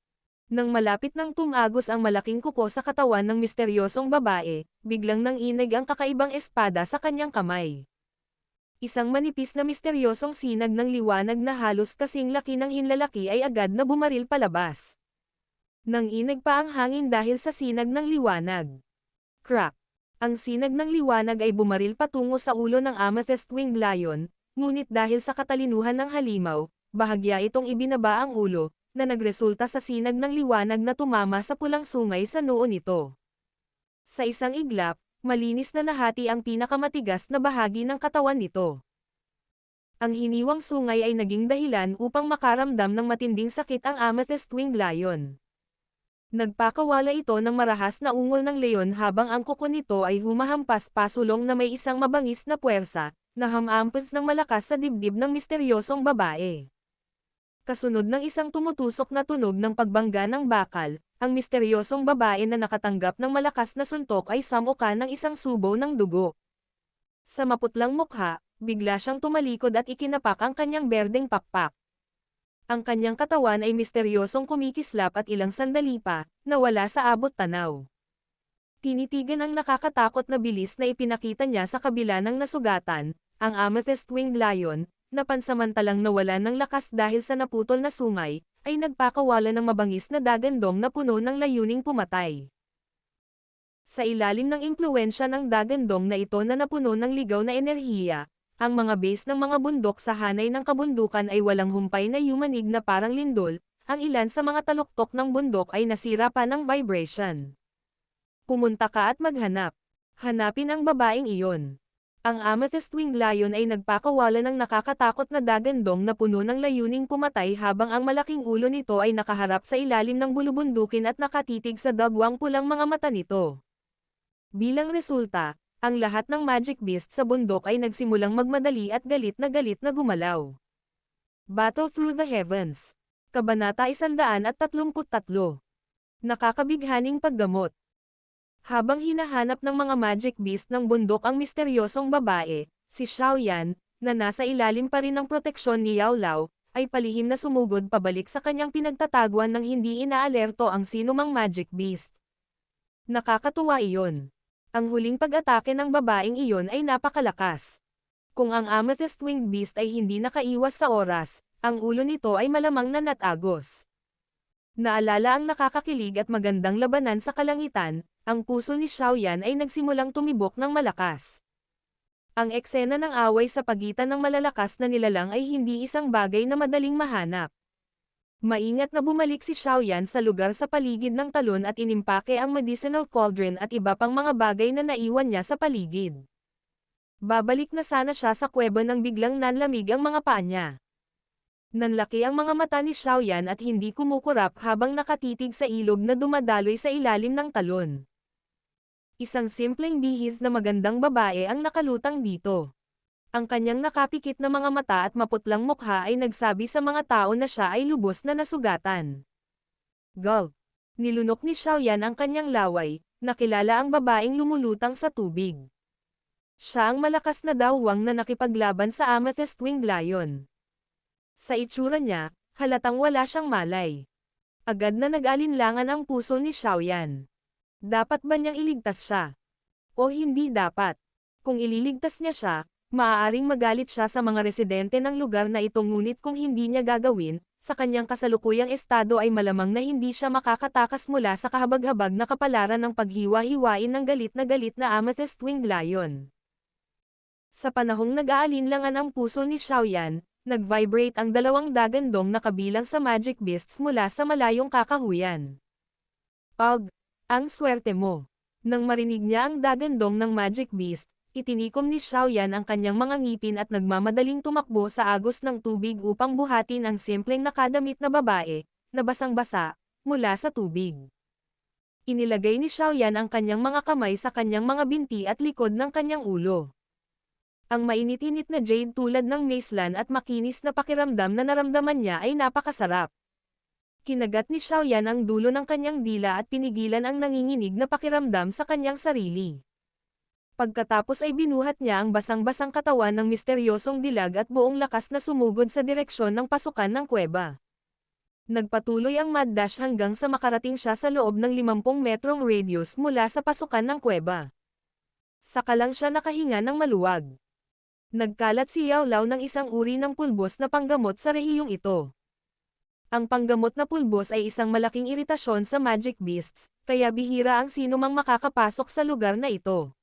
[SPEAKER 1] Nang malapit nang tumagos ang malaking kuko sa katawan ng misteryosong babae, biglang nanginig ang kakaibang espada sa kanyang kamay. Isang manipis na misteryosong sinag ng liwanag na halos kasing laki ng hinlalaki ay agad na bumaril palabas. Nanginig pa ang hangin dahil sa sinag ng liwanag. Crack! Ang sinag ng liwanag ay bumaril patungo sa ulo ng Amethyst Winged Lion, ngunit dahil sa katalinuhan ng halimaw, bahagya itong ibinaba ang ulo, na nagresulta sa sinag ng liwanag na tumama sa pulang sungay sa noo nito. Sa isang iglap, malinis na nahati ang pinakamatigas na bahagi ng katawan nito. Ang hiniwang sungay ay naging dahilan upang makaramdam ng matinding sakit ang Amethyst Winged Lion. Nagpakawala ito ng marahas na ungol ng leon habang ang kuko nito ay humahampas pasulong na may isang mabangis na puwersa, na hamampas ng malakas sa dibdib ng misteryosong babae. Kasunod ng isang tumutusok na tunog ng pagbangga ng bakal, ang misteryosong babae na nakatanggap ng malakas na suntok ay samuka ng isang subo ng dugo. Sa maputlang mukha, bigla siyang tumalikod at ikinapak ang kanyang berdeng pakpak. Ang kanyang katawan ay misteryosong kumikislap at ilang sandali pa, nawala sa abot tanaw. Tinitigan ang nakakatakot na bilis na ipinakita niya sa kabila ng nasugatan, ang Amethyst Winged Lion, na pansamantalang nawala ng lakas dahil sa naputol na sungay, ay nagpakawala ng mabangis na dagandong na puno ng layuning pumatay. Sa ilalim ng impluwensya ng dagandong na ito na napuno ng ligaw na enerhiya, ang mga base ng mga bundok sa hanay ng kabundukan ay walang humpay na yumanig na parang lindol, ang ilan sa mga taluktok ng bundok ay nasira pa ng vibration. Pumunta ka at maghanap. Hanapin ang babaeng iyon. Ang Amethyst Winged Lion ay nagpakawala ng nakakatakot na dagandong na puno ng layuning pumatay habang ang malaking ulo nito ay nakaharap sa ilalim ng bulubundukin at nakatitig sa dagwang pulang mga mata nito. Bilang resulta, ang lahat ng magic beast sa bundok ay nagsimulang magmadali at galit na gumalaw. Battle Through the Heavens. Kabanata 133. Nakakabighaning paggamot. Habang hinahanap ng mga magic beast ng bundok ang misteryosong babae, si Xiaoyan, na nasa ilalim pa rin ng proteksyon ni Yao Lao, ay palihim na sumugod pabalik sa kanyang pinagtataguan ng hindi inaalerto ang sinumang magic beast. Nakakatuwa iyon. Ang huling pag-atake ng babaeng iyon ay napakalakas. Kung ang Amethyst Winged Beast ay hindi nakaiwas sa oras, ang ulo nito ay malamang na natagos. Naalala ang nakakakilig at magandang labanan sa kalangitan, ang puso ni Xiaoyan ay nagsimulang tumibok ng malakas. Ang eksena ng away sa pagitan ng malalakas na nilalang ay hindi isang bagay na madaling mahanap. Maingat na bumalik si Xiaoyan sa lugar sa paligid ng talon at inimpake ang medicinal cauldron at iba pang mga bagay na naiwan niya sa paligid. Babalik na sana siya sa kuweba nang biglang nanlamig ang mga paa niya. Nanlaki ang mga mata ni Xiaoyan at hindi kumukurap habang nakatitig sa ilog na dumadaloy sa ilalim ng talon. Isang simpleng bihis na magandang babae ang nakalutang dito. Ang kanyang nakapikit na mga mata at maputlang mukha ay nagsabi sa mga tao na siya ay lubos na nasugatan. Gulp! Nilunok ni Xiaoyan ang kanyang laway, nakilala ang babaeng lumulutang sa tubig. Siya ang malakas na dawwang na nakipaglaban sa Amethyst Winged Lion. Sa itsura niya, halatang wala siyang malay. Agad na nag-alinlangan ang puso ni Xiaoyan. Dapat ba niyang iligtas siya? O hindi dapat? Kung ililigtas niya siya, maaaring magalit siya sa mga residente ng lugar na ito ngunit kung hindi niya gagawin, sa kanyang kasalukuyang estado ay malamang na hindi siya makakatakas mula sa kahabag-habag na kapalaran ng paghiwa-hiwain ng galit na Amethyst Winged Lion. Sa panahong nag-aalinlangan ang puso ni Xiaoyan, nag-vibrate ang dalawang dagandong na kabilang sa magic beasts mula sa malayong kakahuyan. Ang swerte mo. Nang marinig niya ang dagandong ng magic beast, Itinikom ni Xiaoyan ang kanyang mga ngipin at nagmamadaling tumakbo sa agos ng tubig upang buhatin ang simpleng nakadamit na babae, na basang-basa, mula sa tubig. Inilagay ni Xiaoyan ang kanyang mga kamay sa kanyang mga binti at likod ng kanyang ulo. Ang mainit-init na jade tulad ng macelan at makinis na pakiramdam na naramdaman niya ay napakasarap. Kinagat ni Xiaoyan ang dulo ng kanyang dila at pinigilan ang nanginginig na pakiramdam sa kanyang sarili. Pagkatapos ay binuhat niya ang basang-basang katawan ng misteryosong dilag at buong lakas na sumugod sa direksyon ng pasukan ng kuweba. Nagpatuloy ang mad dash hanggang sa makarating siya sa loob ng 50 metrong radius mula sa pasukan ng kuweba. Saka lang siya nakahinga ng maluwag. Nagkalat si Yao Lao ng isang uri ng pulbos na panggamot sa rehiyong ito. Ang panggamot na pulbos ay isang malaking iritasyon sa magic beasts, kaya bihira ang sinumang makakapasok sa lugar na ito.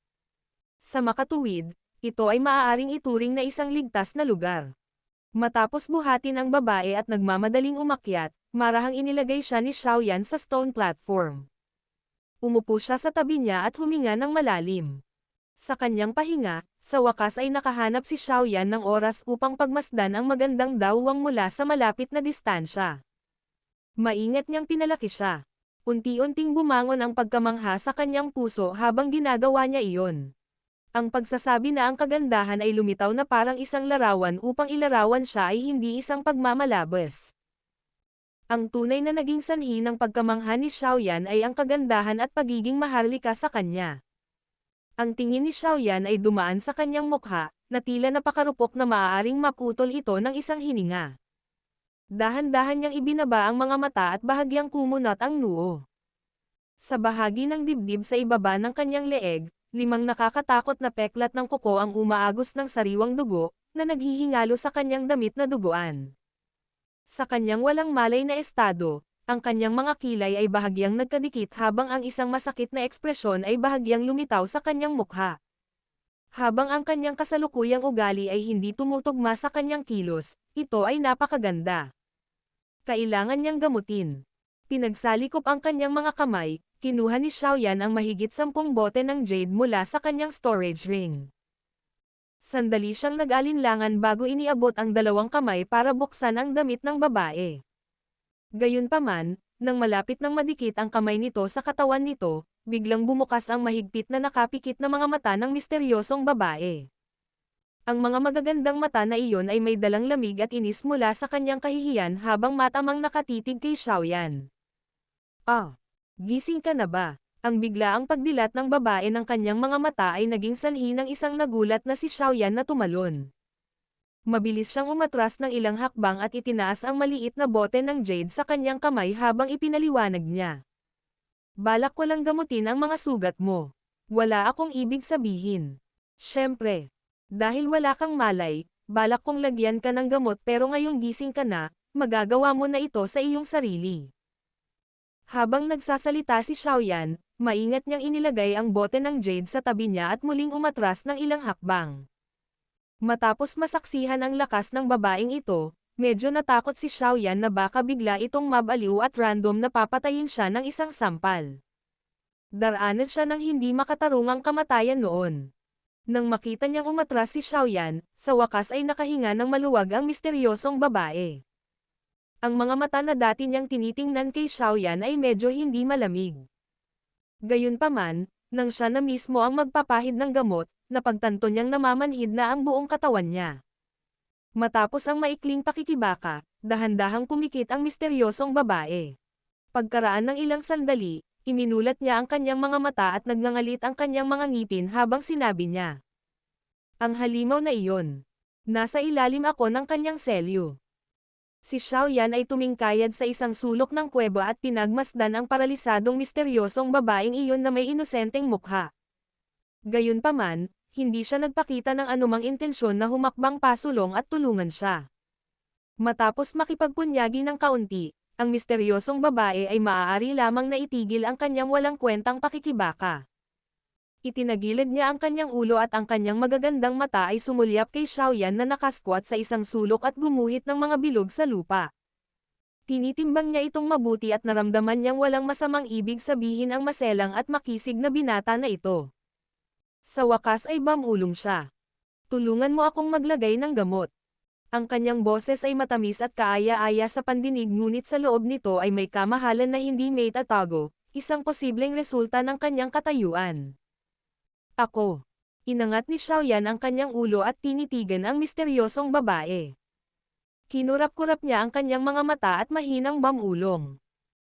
[SPEAKER 1] Sa makatuwid, ito ay maaaring ituring na isang ligtas na lugar. Matapos buhatin ang babae at nagmamadaling umakyat, marahang inilagay siya ni Xiaoyan sa stone platform. Umupo siya sa tabi niya at huminga ng malalim. Sa kanyang pahinga, sa wakas ay nakahanap si Xiaoyan ng oras upang pagmasdan ang magandang dawwang mula sa malapit na distansya. Maingat niyang pinalaki siya. Unti-unting bumangon ang pagkamangha sa kanyang puso habang ginagawa niya iyon. Ang pagsasabi na ang kagandahan ay lumitaw na parang isang larawan upang ilarawan siya ay hindi isang pagmamalabas. Ang tunay na naging sanhi ng pagkamangha ni Xiaoyan ay ang kagandahan at pagiging maharlika sa kanya. Ang tingin ni Xiaoyan ay dumaan sa kanyang mukha, na tila napakarupok na maaaring maputol ito ng isang hininga. Dahan-dahan niyang ibinaba ang mga mata at bahagyang kumunat ang noo. Sa bahagi ng dibdib sa ibaba ng kanyang leeg, 5 nakakatakot na peklat ng kuko ang umaagos ng sariwang dugo, na naghihingalo sa kanyang damit na duguan. Sa kanyang walang malay na estado, ang kanyang mga kilay ay bahagyang nagkadikit habang ang isang masakit na ekspresyon ay bahagyang lumitaw sa kanyang mukha. Habang ang kanyang kasalukuyang ugali ay hindi tumutugma sa kanyang kilos, ito ay napakaganda. Kailangan niyang gamutin. Pinagsalikop ang kanyang mga kamay, kinuha ni Xiaoyan ang mahigit 10 bote ng jade mula sa kanyang storage ring. Sandali siyang nag-alinlangan bago iniabot ang 2 kamay para buksan ang damit ng babae. Gayunpaman, nang malapit nang madikit ang kamay nito sa katawan nito, biglang bumukas ang mahigpit na nakapikit na mga mata ng misteryosong babae. Ang mga magagandang mata na iyon ay may dalang lamig at inis mula sa kanyang kahihiyan habang matamang nakatitig kay Xiaoyan. Ah! Gising ka na ba? Ang biglaang pagdilat ng babae ng kanyang mga mata ay naging sanhi ng isang nagulat na si Xiaoyan na tumalon. Mabilis siyang umatras ng ilang hakbang at itinaas ang maliit na bote ng jade sa kanyang kamay habang ipinaliwanag niya. Balak ko lang gamutin ang mga sugat mo. Wala akong ibig sabihin. Siyempre. Dahil wala kang malay, balak kong lagyan ka ng gamot pero ngayong gising ka na, magagawa mo na ito sa iyong sarili. Habang nagsasalita si Xiaoyan, maingat niyang inilagay ang bote ng jade sa tabi niya at muling umatras ng ilang hakbang. Matapos masaksihan ang lakas ng babaeng ito, medyo natakot si Xiaoyan na baka bigla itong mabaliw at random na papatayin siya ng isang sampal. Daranas siya ng hindi makatarungang kamatayan noon. Nang makita niyang umatras si Xiaoyan, sa wakas ay nakahinga ng maluwag ang misteryosong babae. Ang mga mata na dati niyang tinitingnan kay Xiaoyan ay medyo hindi malamig. Gayunpaman, nang siya na mismo ang magpapahid ng gamot, napagtanto niyang namamanhid na ang buong katawan niya. Matapos ang maikling pakikibaka, dahan-dahang pumikit ang misteryosong babae. Pagkaraan ng ilang sandali, iminulat niya ang kanyang mga mata at nagngangalit ang kanyang mga ngipin habang sinabi niya. Ang halimaw na iyon. Nasa ilalim ako ng kanyang selyo. Si Xiaoyan ay tumingkayad sa isang sulok ng kuweba at pinagmasdan ang paralisadong misteryosong babaeng iyon na may inosenteng mukha. Gayunpaman, hindi siya nagpakita ng anumang intensyon na humakbang pasulong at tulungan siya. Matapos makipagpunyagi ng kaunti, ang misteryosong babae ay maaari lamang na itigil ang kanyang walang kwentang pakikibaka. Itinagilid niya ang kanyang ulo at ang kanyang magagandang mata ay sumulyap kay Xiaoyan na nakasquat sa isang sulok at gumuhit ng mga bilog sa lupa. Tinitimbang niya itong mabuti at naramdaman niyang walang masamang ibig sabihin ang maselang at makisig na binata na ito. Sa wakas ay bamulong siya. Tulungan mo akong maglagay ng gamot. Ang kanyang boses ay matamis at kaaya-aya sa pandinig ngunit sa loob nito ay may kamahalan na hindi maitatago, isang posibleng resulta ng kanyang katayuan. Ako. Inangat ni Xiaoyan ang kanyang ulo at tinitigan ang misteryosong babae. Kinurap-kurap niya ang kanyang mga mata at mahinang bamulong.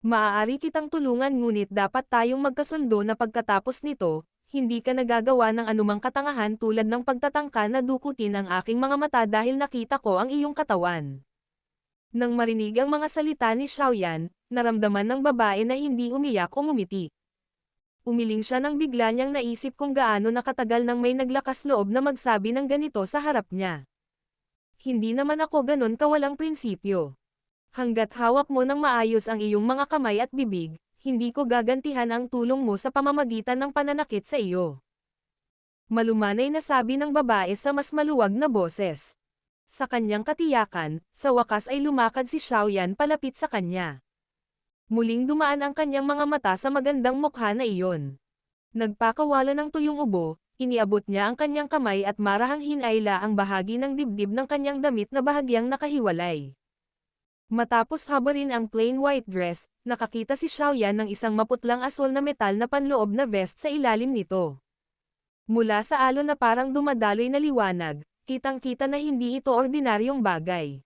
[SPEAKER 1] Maaari kitang tulungan ngunit dapat tayong magkasundo na pagkatapos nito, hindi ka nagagawa ng anumang katangahan tulad ng pagtatangka na dukutin ang aking mga mata dahil nakita ko ang iyong katawan. Nang marinig ang mga salita ni Xiaoyan, naramdaman ng babae na hindi umiyak o ngumiti. Umiling siya nang bigla niyang naisip kung gaano nakatagal nang may naglakas loob na magsabi ng ganito sa harap niya. Hindi naman ako ganon kawalang prinsipyo. Hanggat hawak mo ng maayos ang iyong mga kamay at bibig, hindi ko gagantihan ang tulong mo sa pamamagitan ng pananakit sa iyo. Malumanay na sabi ng babae sa mas maluwag na boses. Sa kanyang katiyakan, sa wakas ay lumakad si Xiaoyan palapit sa kanya. Muling dumaan ang kanyang mga mata sa magandang mukha na iyon. Nagpakawala ng tuyong ubo, iniabot niya ang kanyang kamay at marahang hinayla ang bahagi ng dibdib ng kanyang damit na bahagyang nakahiwalay. Matapos habarin ang plain white dress, nakakita si Xiaoyan ng isang maputlang asol na metal na panloob na vest sa ilalim nito. Mula sa alon na parang dumadaloy na liwanag, kitang-kita na hindi ito ordinaryong bagay.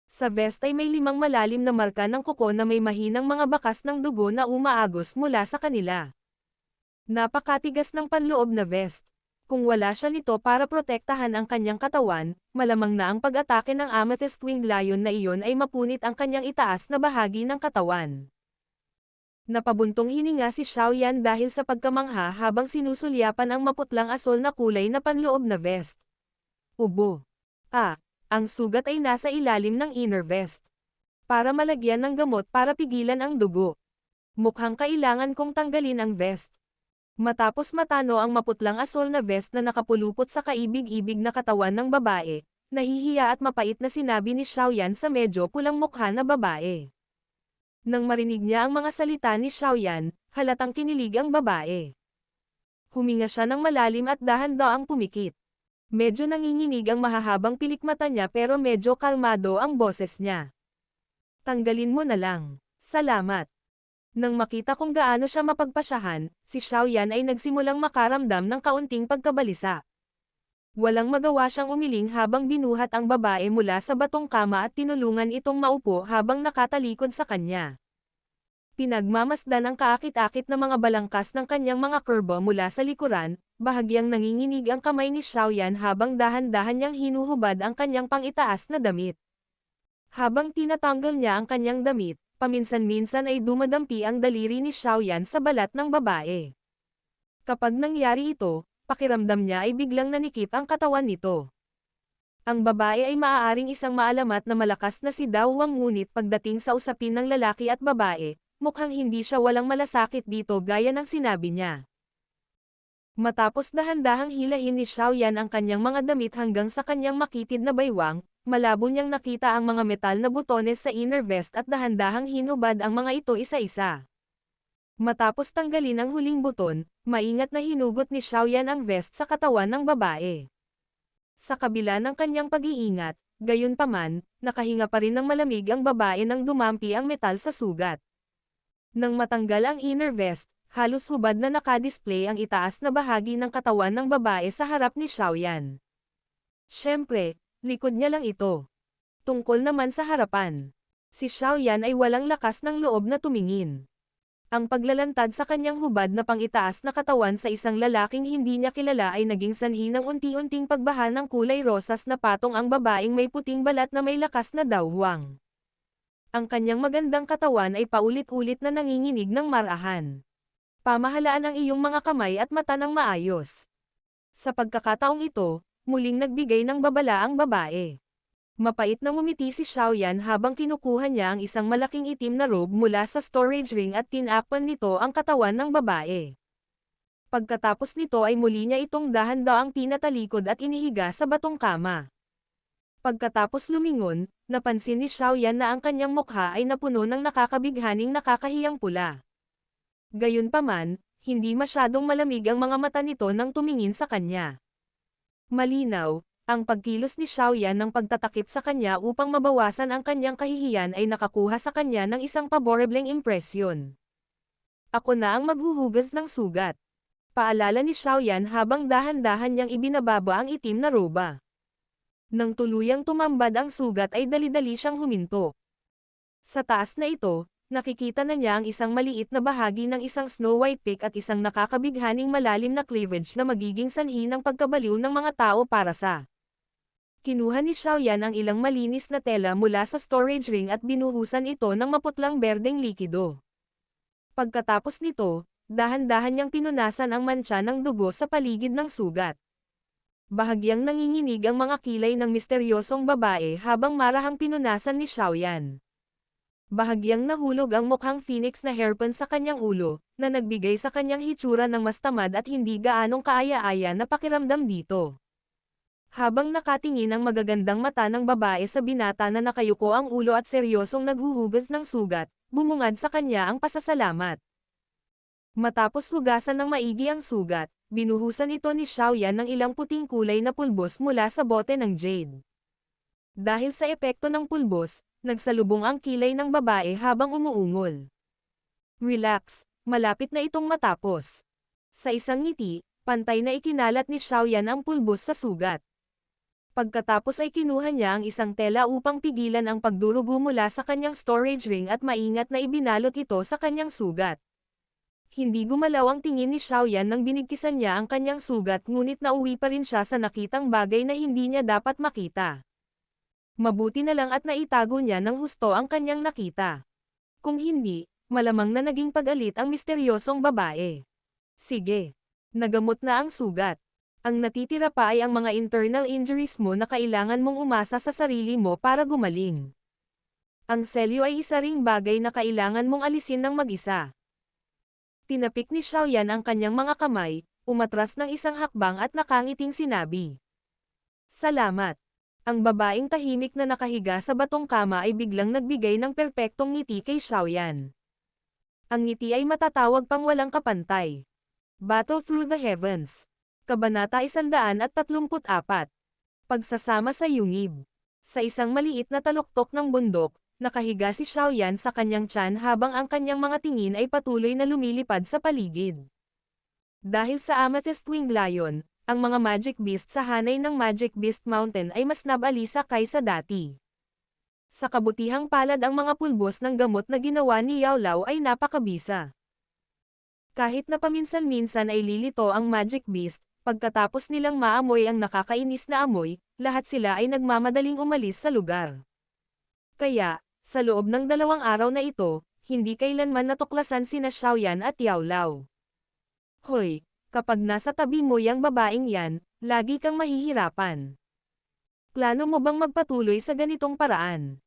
[SPEAKER 1] Sa vest ay may 5 malalim na marka ng kuko na may mahinang mga bakas ng dugo na umaagos mula sa kanila. Napakatigas ng panloob na vest. Kung wala siya nito para protektahan ang kanyang katawan, malamang na ang pag-atake ng Amethyst Winged Lion na iyon ay mapunit ang kanyang itaas na bahagi ng katawan. Napabuntong hininga si Xiaoyan dahil sa pagkamangha habang sinusulyapan ang maputlang asol na kulay na panloob na vest. Ubo. Ang sugat ay nasa ilalim ng inner vest. Para malagyan ng gamot para pigilan ang dugo. Mukhang kailangan kong tanggalin ang vest. Matapos matano ang maputlang asol na vest na nakapulupot sa kaibig-ibig na katawan ng babae, nahihiya at mapait na sinabi ni Xiaoyan sa medyo pulang mukha na babae. Nang marinig niya ang mga salita ni Xiaoyan, halatang kinilig ang babae. Huminga siya ng malalim at dahan-daang pumikit. Medyo nanginginig ang mahahabang pilikmata niya pero medyo kalmado ang boses niya. Tanggalin mo na lang. Salamat. Nang makita kung gaano siya mapagpasyahan, si Xiaoyan ay nagsimulang makaramdam ng kaunting pagkabalisa. Walang magawa siyang umiling habang binuhat ang babae mula sa batong kama at tinulungan itong maupo habang nakatalikod sa kanya. Pinagmamasdan ang kaakit-akit na mga balangkas ng kanyang mga kurbo mula sa likuran, bahagyang nanginginig ang kamay ni Xiaoyan habang dahan-dahan niyang hinuhubad ang kanyang pangitaas na damit. Habang tinatanggal niya ang kanyang damit, paminsan-minsan ay dumadampi ang daliri ni Xiaoyan sa balat ng babae. Kapag nangyari ito, pakiramdam niya ay biglang nanikip ang katawan nito. Ang babae ay maaaring isang maalamat na malakas na si Dao Huang ngunit pagdating sa usapin ng lalaki at babae, mukhang hindi siya walang malasakit dito gaya ng sinabi niya. Matapos dahan-dahang hilahin ni Xiaoyan ang kanyang mga damit hanggang sa kanyang makitid na baywang, malabo niyang nakita ang mga metal na butones sa inner vest at dahan-dahang hinubad ang mga ito isa-isa. Matapos tanggalin ang huling buton, maingat na hinugot ni Xiaoyan ang vest sa katawan ng babae. Sa kabila ng kanyang pag-iingat, gayunpaman, nakahinga pa rin ng malamig ang babae nang dumampi ang metal sa sugat. Nang matanggal ang inner vest, halos hubad na nakadisplay ang itaas na bahagi ng katawan ng babae sa harap ni Xiaoyan. Siyempre, likod niya lang ito. Tungkol naman sa harapan. Si Xiaoyan ay walang lakas ng loob na tumingin. Ang paglalantad sa kanyang hubad na pangitaas na katawan sa isang lalaking hindi niya kilala ay naging sanhi ng unti-unting pagbaha ng kulay rosas na patong ang babaeng may puting balat na may lakas na dawhwang. Ang kanyang magandang katawan ay paulit-ulit na nanginginig ng marahan. Pamahalaan ang iyong mga kamay at mata ng maayos. Sa pagkakataong ito, muling nagbigay ng babala ang babae. Mapait na ngumiti si Xiaoyan habang kinukuha niya ang isang malaking itim na robe mula sa storage ring at tinakpan nito ang katawan ng babae. Pagkatapos nito ay muli niya itong dahan-daang pinatalikod at inihiga sa batong kama. Pagkatapos lumingon, napansin ni Xiaoyan na ang kanyang mukha ay napuno ng nakakabighaning nakakahiyang pula. Gayunpaman, hindi masyadong malamig ang mga mata nito nang tumingin sa kanya. Malinaw, ang pagkilos ni Xiaoyan ng pagtatakip sa kanya upang mabawasan ang kanyang kahihiyan ay nakakuha sa kanya ng isang paborebleng impresyon. Ako na ang maghuhugas ng sugat. Paalala ni Xiaoyan habang dahan-dahan niyang ibinababa ang itim na roba. Nang tuluyang tumambad ang sugat ay dali-dali siyang huminto. Sa taas na ito, nakikita na niya ang isang maliit na bahagi ng isang Snow White peak at isang nakakabighaning malalim na cleavage na magiging sanhi ng pagkabaliw ng mga tao para sa. Kinuha ni Xiaoyan ang ilang malinis na tela mula sa storage ring at binuhusan ito ng maputlang berdeng likido. Pagkatapos nito, dahan-dahan niyang pinunasan ang mantsa ng dugo sa paligid ng sugat. Bahagyang nanginginig ang mga kilay ng misteryosong babae habang marahang pinunasan ni Xiaoyan. Bahagyang nahulog ang mukhang phoenix na hairpin sa kanyang ulo, na nagbigay sa kanyang hitsura ng mas tamad at hindi gaanong kaaya-aya na pakiramdam dito. Habang nakatingin ang magagandang mata ng babae sa binata na nakayuko ang ulo at seryosong naghuhugas ng sugat, bumungad sa kanya ang pasasalamat. Matapos hugasan ng maigi ang sugat, binuhusan ito ni Xiaoyan ng ilang puting kulay na pulbos mula sa bote ng jade. Dahil sa epekto ng pulbos, nagsalubong ang kilay ng babae habang umuungol. Relax, malapit na itong matapos. Sa isang ngiti, pantay na ikinalat ni Xiaoyan ang pulbos sa sugat. Pagkatapos ay kinuha niya ang isang tela upang pigilan ang pagdurugo mula sa kanyang storage ring at maingat na ibinalot ito sa kanyang sugat. Hindi gumalaw ang tingin ni Xiaoyan nang binigkisan niya ang kanyang sugat ngunit nauwi pa rin siya sa nakitang bagay na hindi niya dapat makita. Mabuti na lang at naitago niya ng husto ang kanyang nakita. Kung hindi, malamang na naging pag-alit ang misteryosong babae. Sige. Nagamot na ang sugat. Ang natitira pa ay ang mga internal injuries mo na kailangan mong umasa sa sarili mo para gumaling. Ang selyo ay isa ring bagay na kailangan mong alisin ng mag-isa. Tinapik ni Xiaoyan ang kanyang mga kamay, umatras ng isang hakbang at nakangiting sinabi. Salamat. Ang babaeng tahimik na nakahiga sa batong kama ay biglang nagbigay ng perpektong ngiti kay Xiaoyan. Ang ngiti ay matatawag pang walang kapantay. Battle Through the Heavens. Kabanata 134. Pagsasama sa yungib. Sa isang maliit na taluktok ng bundok, nakahiga si Xiaoyan sa kanyang tiyan habang ang kanyang mga tingin ay patuloy na lumilipad sa paligid. Dahil sa Amethyst Winged Lion, ang mga Magic Beast sa hanay ng Magic Beast Mountain ay mas nabalisa kaysa dati. Sa kabutihang palad ang mga pulbos ng gamot na ginawa ni Yao Lao ay napakabisa. Kahit na paminsan-minsan ay lilito ang Magic Beast, pagkatapos nilang maamoy ang nakakainis na amoy, lahat sila ay nagmamadaling umalis sa lugar. Kaya, sa loob ng 2 araw na ito, hindi kailanman natuklasan sina Xiaoyan at Yao Lao. Hoy, kapag nasa tabi mo yang babaeng yan, lagi kang mahihirapan. Plano mo bang magpatuloy sa ganitong paraan?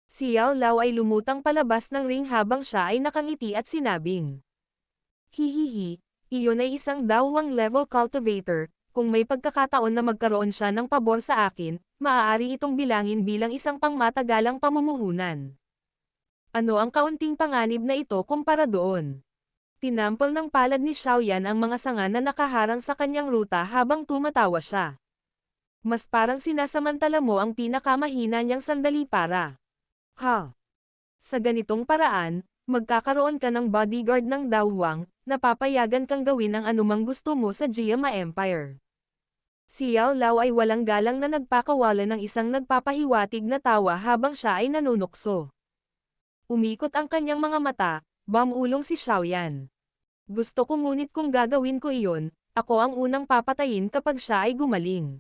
[SPEAKER 1] Si Yao Lao ay lumutang palabas ng ring habang siya ay nakangiti at sinabing. Hihihi, iyon ay isang dawang level cultivator, kung may pagkakataon na magkaroon siya ng pabor sa akin, maaari itong bilangin bilang isang pangmatagalang pamumuhunan. Ano ang kaunting panganib na ito kumpara doon? Tinampol ng palad ni Xiaoyan ang mga sanga na nakaharang sa kanyang ruta habang tumatawa siya. Mas parang sinasamantala mo ang pinakamahina niyang sandali para. Sa ganitong paraan, magkakaroon ka ng bodyguard ng Daohuang, napapayagan kang gawin ang anumang gusto mo sa Jiama Empire. Si Yao Lao ay walang galang na nagpakawala ng isang nagpapahiwatig na tawa habang siya ay nanunukso. Umikot ang kanyang mga mata, bumulong si Xiaoyan. Gusto ko ngunit kung gagawin ko iyon, ako ang unang papatayin kapag siya ay gumaling.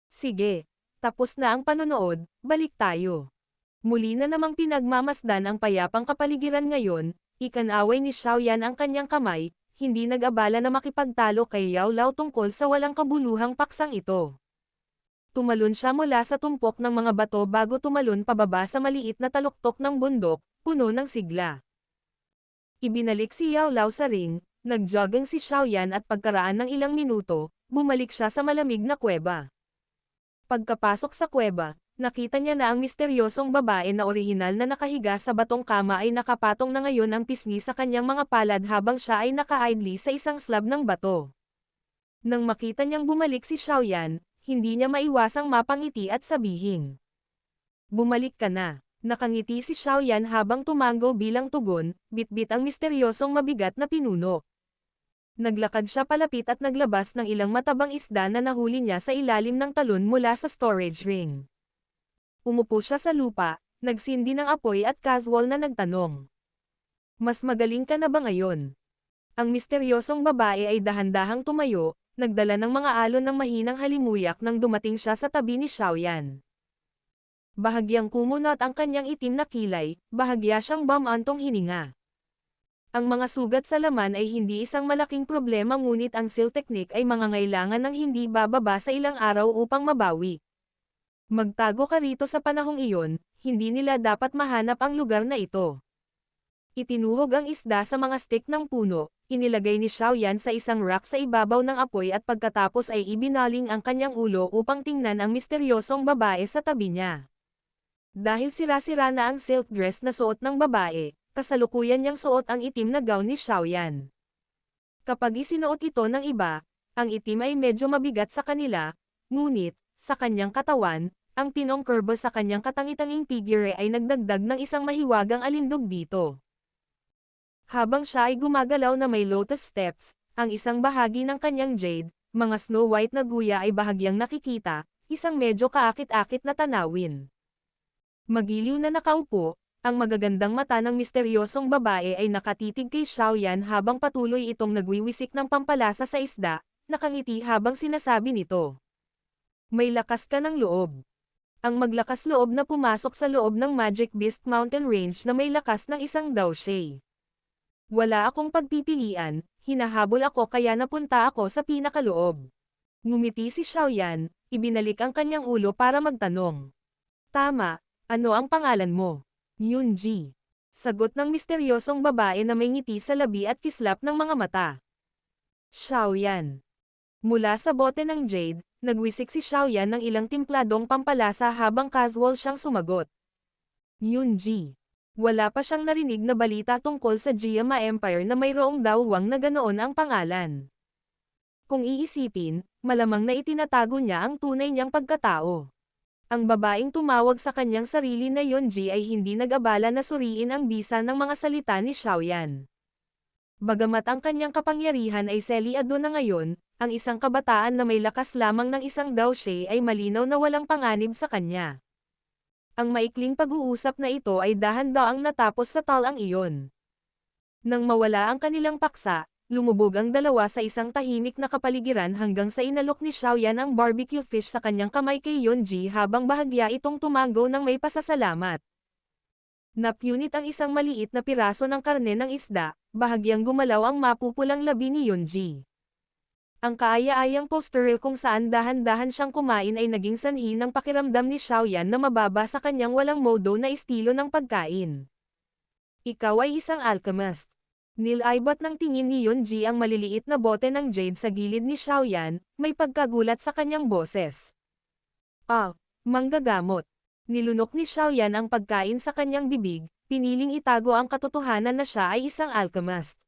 [SPEAKER 1] Sige, tapos na ang panonood, balik tayo. Muli na namang pinagmamasdan ang payapang kapaligiran ngayon, ikanaway ni Xiaoyan ang kanyang kamay, hindi nag-abala na makipagtalo kay Yao Lao tungkol sa walang kabuluhang paksang ito. Tumalon siya mula sa tumpok ng mga bato bago tumalon pababa sa maliit na taluktok ng bundok, puno ng sigla. Ibinalik si Yao Lao sa ring, nagjogging si Xiaoyan at pagkaraan ng ilang minuto, bumalik siya sa malamig na kuweba. Pagkapasok sa kuweba, Nakita niya na ang misteryosong babae na orihinal na nakahiga sa batong kama ay nakapatong na ngayon ang pisngi sa kanyang mga palad habang siya ay naka-idly sa isang slab ng bato. Nang makita niyang bumalik si Xiaoyan, hindi niya maiwasang mapangiti at sabihin. Bumalik ka na. Nakangiti si Xiaoyan habang tumango bilang tugon, bitbit ang misteryosong mabigat na pinuno. Naglakad siya palapit at naglabas ng ilang matabang isda na nahuli niya sa ilalim ng talon mula sa storage ring. Umupo siya sa lupa, nagsindi ng apoy at casual na nagtanong. Mas magaling ka na ba ngayon? Ang misteryosong babae ay dahan-dahang tumayo, nagdala ng mga alon ng mahinang halimuyak nang dumating siya sa tabi ni Xiaoyan. Bahagyang kumunot ang kanyang itim na kilay, bahagya siyang bumantong hininga. Ang mga sugat sa laman ay hindi isang malaking problema ngunit ang seal technique ay mangangailangan ng hindi bababa sa ilang araw upang mabawi. Magtago ka rito sa panahong iyon, hindi nila dapat mahanap ang lugar na ito. Itinuhog ang isda sa mga stick ng puno, inilagay ni Xiaoyan sa isang rack sa ibabaw ng apoy at pagkatapos ay ibinaling ang kanyang ulo upang tingnan ang misteryosong babae sa tabi niya. Dahil sira-sira na ang silk dress na suot ng babae, kasalukuyan niyang suot ang itim na gown ni Xiaoyan. Kapag isinuot ito ng iba, ang itim ay medyo mabigat sa kanila, ngunit, sa kanyang katawan, ang pinong kurbo sa kanyang katangi-tanging figure ay nagdagdag ng isang mahiwagang alindog dito. Habang siya ay gumagalaw na may lotus steps, ang isang bahagi ng kanyang jade, mga snow white na guya ay bahagyang nakikita, isang medyo kaakit-akit na tanawin. Magiliw na nakaupo, ang magagandang mata ng misteryosong babae ay nakatitig kay Xiaoyan habang patuloy itong nagwiwisik ng pampalasa sa isda, nakangiti habang sinasabi nito. May lakas ka ng loob. Ang maglakas loob na pumasok sa loob ng Magic Beast Mountain Range na may lakas ng isang Daoshe. Wala akong pagpipilian, hinahabol ako kaya napunta ako sa pinakaloob. Ngumiti si Xiaoyan, ibinalik ang kanyang ulo para magtanong. Tama, ano ang pangalan mo? Yunji. Sagot ng misteryosong babae na may ngiti sa labi at kislap ng mga mata. Xiaoyan. Mula sa bote ng jade, nagwisik si Xiaoyan ng ilang timpladong pampalasa habang casual siyang sumagot. Yunji. Wala pa siyang narinig na balita tungkol sa Jiama Empire na mayroong dawwang na ganoon ang pangalan. Kung iisipin, malamang na itinatago niya ang tunay niyang pagkatao. Ang babaeng tumawag sa kanyang sarili na Yunji ay hindi nag-abala na suriin ang bisa ng mga salita ni Xiaoyan. Bagamat ang kanyang kapangyarihan ay seliado na ngayon, ang isang kabataan na may lakas lamang ng isang Daoshe ay malinaw na walang panganib sa kanya. Ang maikling pag-uusap na ito ay dahan-daang natapos sa talang iyon. Nang mawala ang kanilang paksa, lumubog ang dalawa sa isang tahimik na kapaligiran hanggang sa inalok ni Xiaoyan ang barbecue fish sa kanyang kamay kay Yunji habang bahagya itong tumango ng may pasasalamat. Napunit ang isang maliit na piraso ng karne ng isda, bahagyang gumalaw ang mapupulang labi ni Yunji. Ang kaaya-ayang posture kung saan dahan-dahan siyang kumain ay naging sanhi ng pakiramdam ni Xiaoyan na mababa sa kanyang walang modo na estilo ng pagkain. Ikaw ay isang alchemist. Nilaybot ng tingin ni Yunji ang maliliit na bote ng jade sa gilid ni Xiaoyan, may pagkagulat sa kanyang boses. Ah, manggagamot. Nilunok ni Xiaoyan ang pagkain sa kanyang bibig, piniling itago ang katotohanan na siya ay isang alchemist.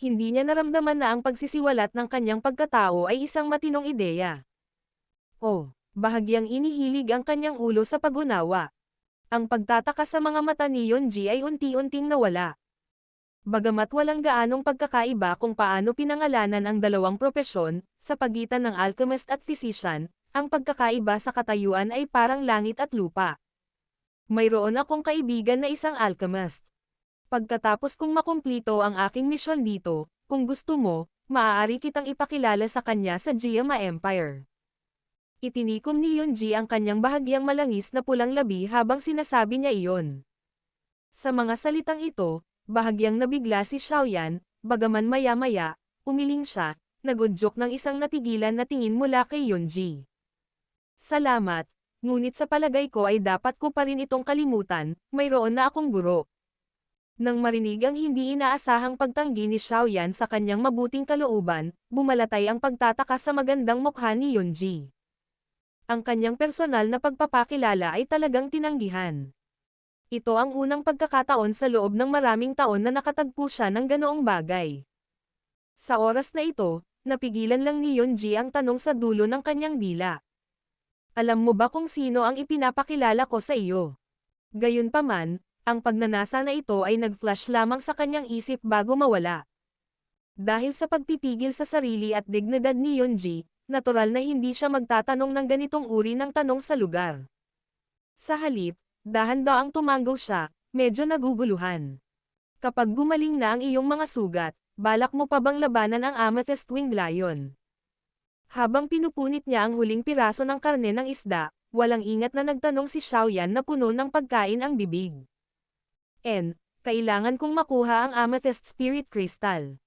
[SPEAKER 1] Hindi niya naramdaman na ang pagsisiwalat ng kanyang pagkatao ay isang matinong ideya. Oh, bahagyang inihilig ang kanyang ulo sa pag-unawa. Ang pagtataka sa mga mata ni Yunji ay unti-unting nawala. Bagamat walang gaanong pagkakaiba kung paano pinangalanan ang dalawang propesyon, sa pagitan ng alchemist at physician, ang pagkakaiba sa katayuan ay parang langit at lupa. Mayroon akong kaibigan na isang alchemist. Pagkatapos kong makumplito ang aking misyon dito, kung gusto mo, maaari kitang ipakilala sa kanya sa Jiama Empire. Itinikom ni Yunji ang kanyang bahagyang malangis na pulang labi habang sinasabi niya iyon. Sa mga salitang ito, bahagyang nabigla si Xiaoyan, bagaman maya-maya, umiling siya, nagudyok ng isang natigilan na tingin mula kay Yunji. Salamat, ngunit sa palagay ko ay dapat ko pa rin itong kalimutan, mayroon na akong guro. Nang marinig ang hindi inaasahang pagtanggi ni Xiaoyan sa kanyang mabuting kalooban, bumalatay ang pagtataka sa magandang mukha ni Yunji. Ang kanyang personal na pagpapakilala ay talagang tinanggihan. Ito ang unang pagkakataon sa loob ng maraming taon na nakatagpo siya ng ganoong bagay. Sa oras na ito, napigilan lang ni Yeonji ang tanong sa dulo ng kanyang dila. Alam mo ba kung sino ang ipinapakilala ko sa iyo? Gayunpaman, ang pagnanasa na ito ay nag-flash lamang sa kanyang isip bago mawala. Dahil sa pagpipigil sa sarili at dignidad ni Yeonji, natural na hindi siya magtatanong ng ganitong uri ng tanong sa lugar. Sa halip, dahan-daang tumango siya, medyo naguguluhan. Kapag gumaling na ang iyong mga sugat, balak mo pa bang labanan ang Amethyst Winged Lion? Habang pinupunit niya ang huling piraso ng karne ng isda, walang ingat na nagtanong si Xiaoyan na puno ng pagkain ang bibig. Kailangan kong makuha ang Amethyst Spirit Crystal.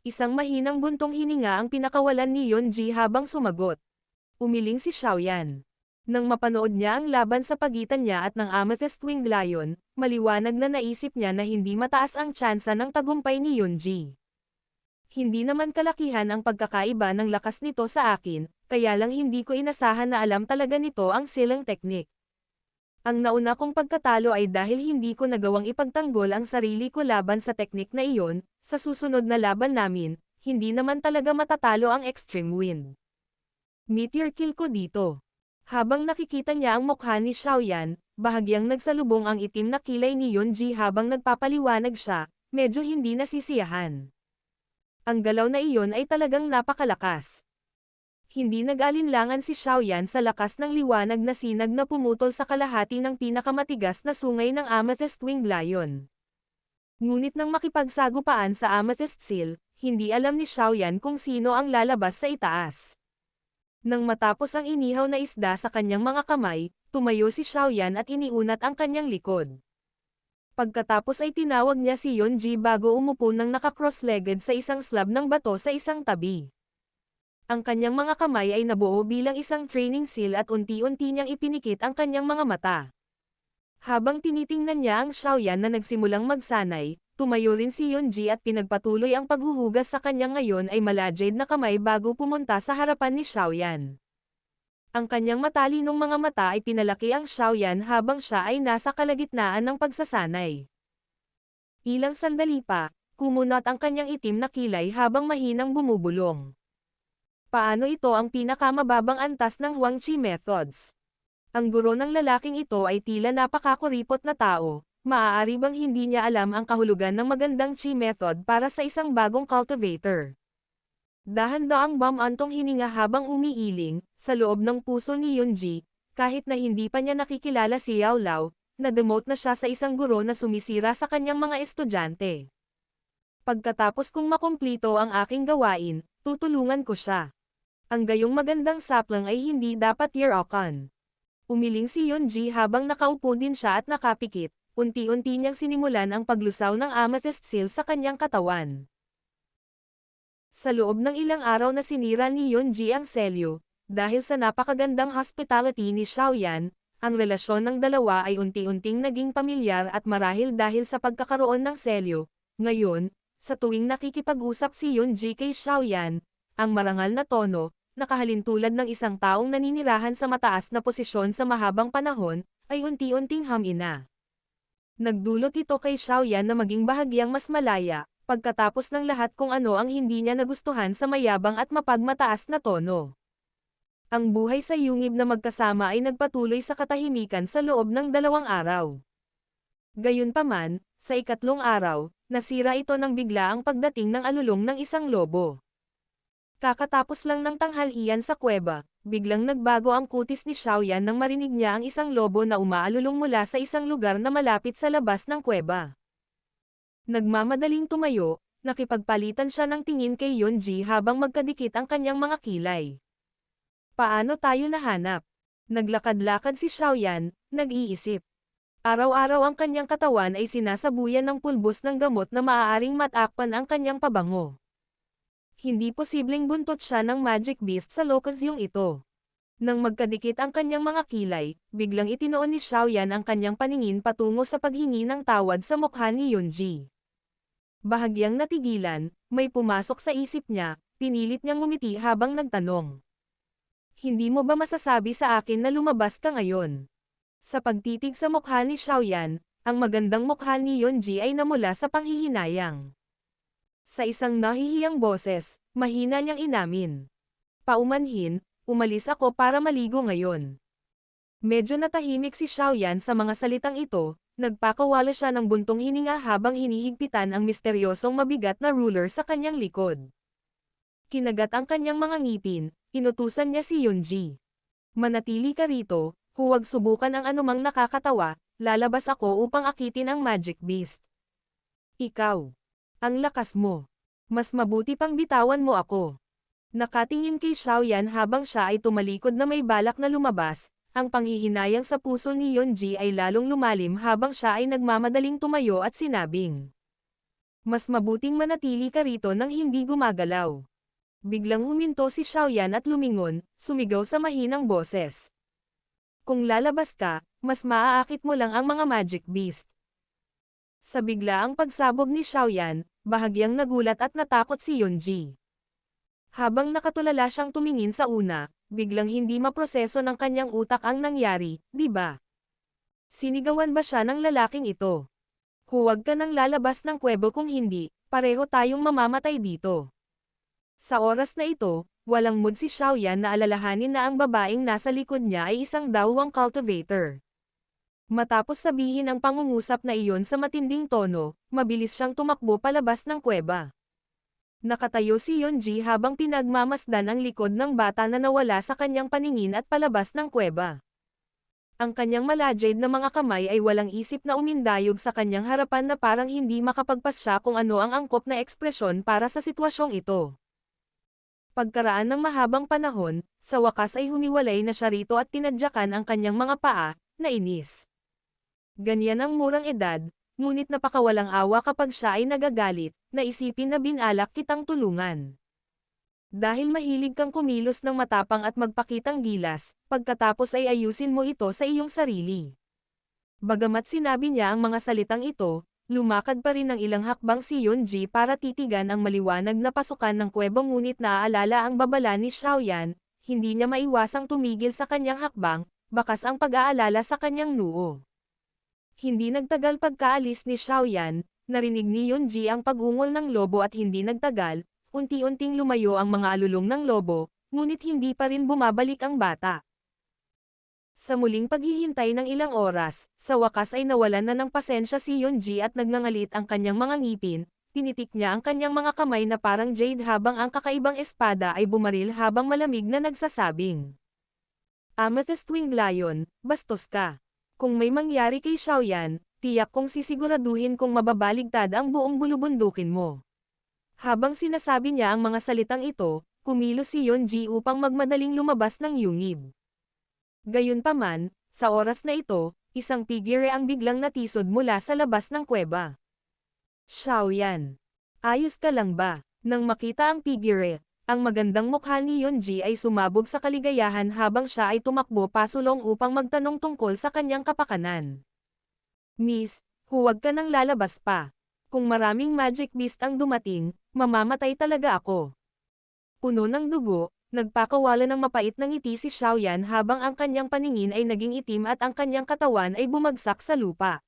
[SPEAKER 1] Isang mahinang buntong hininga ang pinakawalan ni Yeonji habang sumagot. Umiling si Xiaoyan. Nang mapanood niya ang laban sa pagitan niya at ng Amethyst Winged Lion, maliwanag na naisip niya na hindi mataas ang tsansa ng tagumpay ni Yeonji. Hindi naman kalakihan ang pagkakaiba ng lakas nito sa akin, kaya lang hindi ko inasahan na alam talaga nito ang silang teknik. Ang nauna kong pagkatalo ay dahil hindi ko nagawang ipagtanggol ang sarili ko laban sa teknik na iyon, sa susunod na laban namin, hindi naman talaga matatalo ang Extreme Wind. Meteor kill ko dito. Habang nakikita niya ang mukha ni Xiaoyan, bahagyang nagsalubong ang itim na kilay ni Yeonji habang nagpapaliwanag siya, medyo hindi nasisiyahan. Ang galaw na iyon ay talagang napakalakas. Hindi nag-alinlangan si Xiaoyan sa lakas ng liwanag na sinag na pumutol sa kalahati ng pinakamatigas na sungay ng Amethyst Winged Lion. Ngunit nang makipagsagupaan sa Amethyst Seal, hindi alam ni Xiaoyan kung sino ang lalabas sa itaas. Nang matapos ang inihaw na isda sa kanyang mga kamay, tumayo si Xiaoyan at iniunat ang kanyang likod. Pagkatapos ay tinawag niya si Yeonji bago umupo ng naka-cross-legged sa isang slab ng bato sa isang tabi. Ang kanyang mga kamay ay nabuo bilang isang training seal at unti-unti niyang ipinikit ang kanyang mga mata. Habang tinitingnan niya ang Xiaoyan na nagsimulang magsanay, tumayo rin si Yeonji at pinagpatuloy ang paghuhugas sa kanyang ngayon ay malajade na kamay bago pumunta sa harapan ni Xiaoyan. Ang kanyang matalinong mga mata ay pinalaki ang Xiaoyan habang siya ay nasa kalagitnaan ng pagsasanay. Ilang sandali pa, kumunat ang kanyang itim na kilay habang mahinang bumubulong. Paano ito ang pinakamababang antas ng Huang Chi methods? Ang guro ng lalaking ito ay tila napakakuripot na tao, maaari bang hindi niya alam ang kahulugan ng magandang Chi method para sa isang bagong cultivator? Dahan-daang antong hininga habang umiiling, sa loob ng puso ni Yeonji, kahit na hindi pa niya nakikilala si Yao Lao, na-demote na siya sa isang guro na sumisira sa kanyang mga estudyante. Pagkatapos kong makumplito ang aking gawain, tutulungan ko siya. Ang gayong magandang saplang ay hindi dapat yarakan. Umiling si Yeonji habang nakaupo din siya at nakapikit, unti-unti niyang sinimulan ang paglusaw ng Amethyst Seal sa kanyang katawan. Sa loob ng ilang araw na sinira ni Yeonji ang selyo, dahil sa napakagandang hospitality ni Xiaoyan, ang relasyon ng dalawa ay unti-unting naging pamilyar at marahil dahil sa pagkakaroon ng selyo. Ngayon, sa tuwing nakikipag-usap si Yeonji kay Xiaoyan, ang marangal na tono, nakahalintulad ng isang taong naninirahan sa mataas na posisyon sa mahabang panahon, ay unti-unting hamina. Nagdulot ito kay Xiaoyan na maging bahagyang mas malaya, pagkatapos ng lahat kung ano ang hindi niya nagustuhan sa mayabang at mapagmataas na tono. Ang buhay sa yungib na magkasama ay nagpatuloy sa katahimikan sa loob ng 2 araw. Gayunpaman, sa ikatlong araw, nasira ito nang bigla ang pagdating ng alulong ng isang lobo. Kakatapos lang ng tanghalian sa kuweba, biglang nagbago ang kutis ni Xiaoyan nang marinig niya ang isang lobo na umaalulong mula sa isang lugar na malapit sa labas ng kuweba. Nagmamadaling tumayo, nakipagpalitan siya ng tingin kay Yeonji habang magkadikit ang kanyang mga kilay. Paano tayo nahanap? Naglakad-lakad si Xiaoyan, nag-iisip. Araw-araw ang kanyang katawan ay sinasabuyan ng pulbos ng gamot na maaaring matakpan ang kanyang pabango. Hindi posibleng buntot siya ng magic beast sa lokasyong ito. Nang magkadikit ang kanyang mga kilay, biglang itinoon ni Xiaoyan ang kanyang paningin patungo sa paghingi ng tawad sa mukha ni Yeonji. Bahagyang natigilan, may pumasok sa isip niya, pinilit niyang ngumiti habang nagtanong. Hindi mo ba masasabi sa akin na lumabas ka ngayon? Sa pagtitig sa mukha ni Xiaoyan, ang magandang mukha ni Yunji ay namula sa panghihinayang. Sa isang nahihiyang boses, mahina niyang inamin. Paumanhin, umalis ako para maligo ngayon. Medyo natahimik si Xiaoyan sa mga salitang ito, nagpakawala siya ng buntong hininga habang hinihigpitan ang misteryosong mabigat na ruler sa kanyang likod. Kinagat ang kanyang mga ngipin, inutusan niya si Yunji. Manatili ka rito, huwag subukan ang anumang nakakatawa, lalabas ako upang akitin ang Magic Beast. Ikaw. Ang lakas mo. Mas mabuti pang bitawan mo ako. Nakatingin kay Xiaoyan habang siya ay tumalikod na may balak na lumabas, ang panghihinayang sa puso ni Yunji ay lalong lumalim habang siya ay nagmamadaling tumayo at sinabing. Mas mabuting manatili ka rito nang hindi gumagalaw. Biglang huminto si Xiaoyan at lumingon, sumigaw sa mahinang boses. Kung lalabas ka, mas maaakit mo lang ang mga Magic Beast. Sa biglaang pagsabog ni Xiaoyan, bahagyang nagulat at natakot si Yunji. Habang nakatulala siyang tumingin sa una, biglang hindi maproseso ng kanyang utak ang nangyari, di ba? Sinigawan ba siya ng lalaking ito? Huwag ka nang lalabas ng kuwebo kung hindi, pareho tayong mamamatay dito. Sa oras na ito, walang mood si Xiaoyan na alalahanin na ang babaeng nasa likod niya ay isang dawang cultivator. Matapos sabihin ang pangungusap na iyon sa matinding tono, mabilis siyang tumakbo palabas ng kuweba. Nakatayo si Yunji habang pinagmamasdan ang likod ng bata na nawala sa kanyang paningin at palabas ng kuweba. Ang kanyang malajid na mga kamay ay walang isip na umindayog sa kanyang harapan na parang hindi makapagpasya kung ano ang angkop na ekspresyon para sa sitwasyong ito. Pagkaraan ng mahabang panahon, sa wakas ay humiwalay na siya rito at tinadyakan ang kanyang mga paa, nainis. Ganyan ang murang edad, ngunit napakawalang awa kapag siya ay nagagalit, naisipin na binalak kitang tulungan. Dahil mahilig kang kumilos ng matapang at magpakitang gilas, pagkatapos ay ayusin mo ito sa iyong sarili. Bagamat sinabi niya ang mga salitang ito, lumakad pa rin ng ilang hakbang si Yunji para titigan ang maliwanag na pasukan ng kuweba ngunit naaalala ang babala ni Xiaoyan, hindi niya maiwasang tumigil sa kanyang hakbang, bakas ang pag-aalala sa kanyang noo. Hindi nagtagal pagkaalis ni Xiaoyan, narinig ni Yunji ang pag-ungol ng lobo at hindi nagtagal, unti-unting lumayo ang mga alulong ng lobo, ngunit hindi pa rin bumabalik ang bata. Sa muling paghihintay ng ilang oras, sa wakas ay nawalan na ng pasensya si Yunji at nagngangalit ang kanyang mga ngipin, pinitik niya ang kanyang mga kamay na parang jade habang ang kakaibang espada ay bumaril habang malamig na nagsasabing. Amethyst Winged Lion, bastos ka. Kung may mangyari kay Xiaoyan, tiyak kong sisiguraduhin kong mababaligtad ang buong bulubundukin mo. Habang sinasabi niya ang mga salitang ito, kumilos si Yunji upang magmadaling lumabas ng yungib. Gayunpaman, sa oras na ito, isang figure ang biglang natisod mula sa labas ng kuweba. Xiaoyan. Ayos ka lang ba? Nang makita ang figure, ang magandang mukha ni Yunji ay sumabog sa kaligayahan habang siya ay tumakbo pasulong upang magtanong tungkol sa kanyang kapakanan. Miss, huwag ka nang lalabas pa. Kung maraming Magic Beast ang dumating, mamamatay talaga ako. Puno ng dugo, nagpakawala ng mapait na ngiti si Xiaoyan habang ang kanyang paningin ay naging itim at ang kanyang katawan ay bumagsak sa lupa.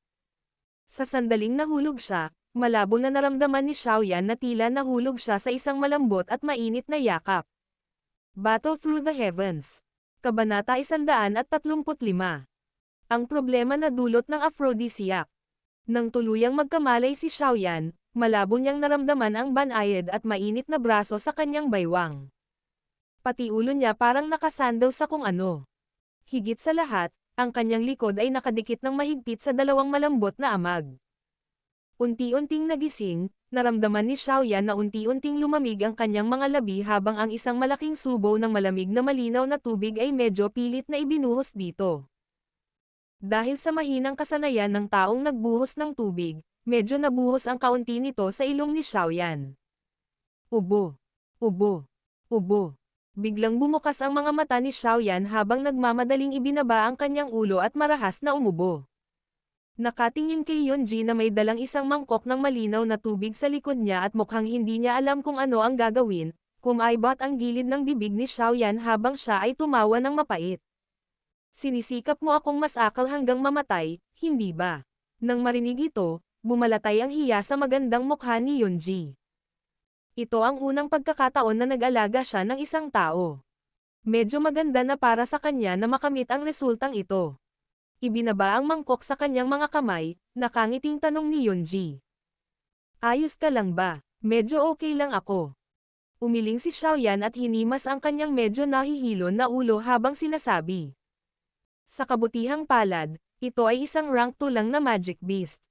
[SPEAKER 1] Sa sandaling nahulog siya, malabo na naramdaman ni Xiaoyan na tila nahulog siya sa isang malambot at mainit na yakap. Battle Through the Heavens. Kabanata 135. Ang problema na dulot ng aphrodisiac. Nang tuluyang magkamalay si Xiaoyan, malabo niyang naramdaman ang banayad at mainit na braso sa kanyang baywang. Pati ulo niya parang nakasandaw sa kung ano. Higit sa lahat, ang kanyang likod ay nakadikit ng mahigpit sa dalawang malambot na amag. Unti-unting nagising, naramdaman ni Xiaoyan na unti-unting lumamig ang kanyang mga labi habang ang isang malaking subo ng malamig na malinaw na tubig ay medyo pilit na ibinuhos dito. Dahil sa mahinang kasanayan ng taong nagbuhos ng tubig, medyo nabuhos ang kaunti nito sa ilong ni Xiaoyan. Ubo. Ubo. Ubo. Biglang bumukas ang mga mata ni Xiaoyan habang nagmamadaling ibinaba ang kanyang ulo at marahas na umubo. Nakatingin kay Yunji na may dalang isang mangkok ng malinaw na tubig sa likod niya at mukhang hindi niya alam kung ano ang gagawin, Kumaibot ang gilid ng bibig ni Xiaoyan habang siya ay tumawa ng mapait. Sinisikap mo akong masakal hanggang mamatay, hindi ba? Nang marinig ito, bumalatay ang hiya sa magandang mukha ni Yunji. Ito ang unang pagkakataon na nag-alaga siya ng isang tao. Medyo maganda na para sa kanya na makamit ang resultang ito. Ibinaba ang mangkok sa kanyang mga kamay, nakangiting tanong ni Yunji. Ayos ka lang ba? Medyo okay lang ako. Umiling si Xiaoyan at hinimas ang kanyang medyo nahihilo na ulo habang sinasabi. Sa kabutihang palad, ito ay isang rank 2 lang na Magic Beast.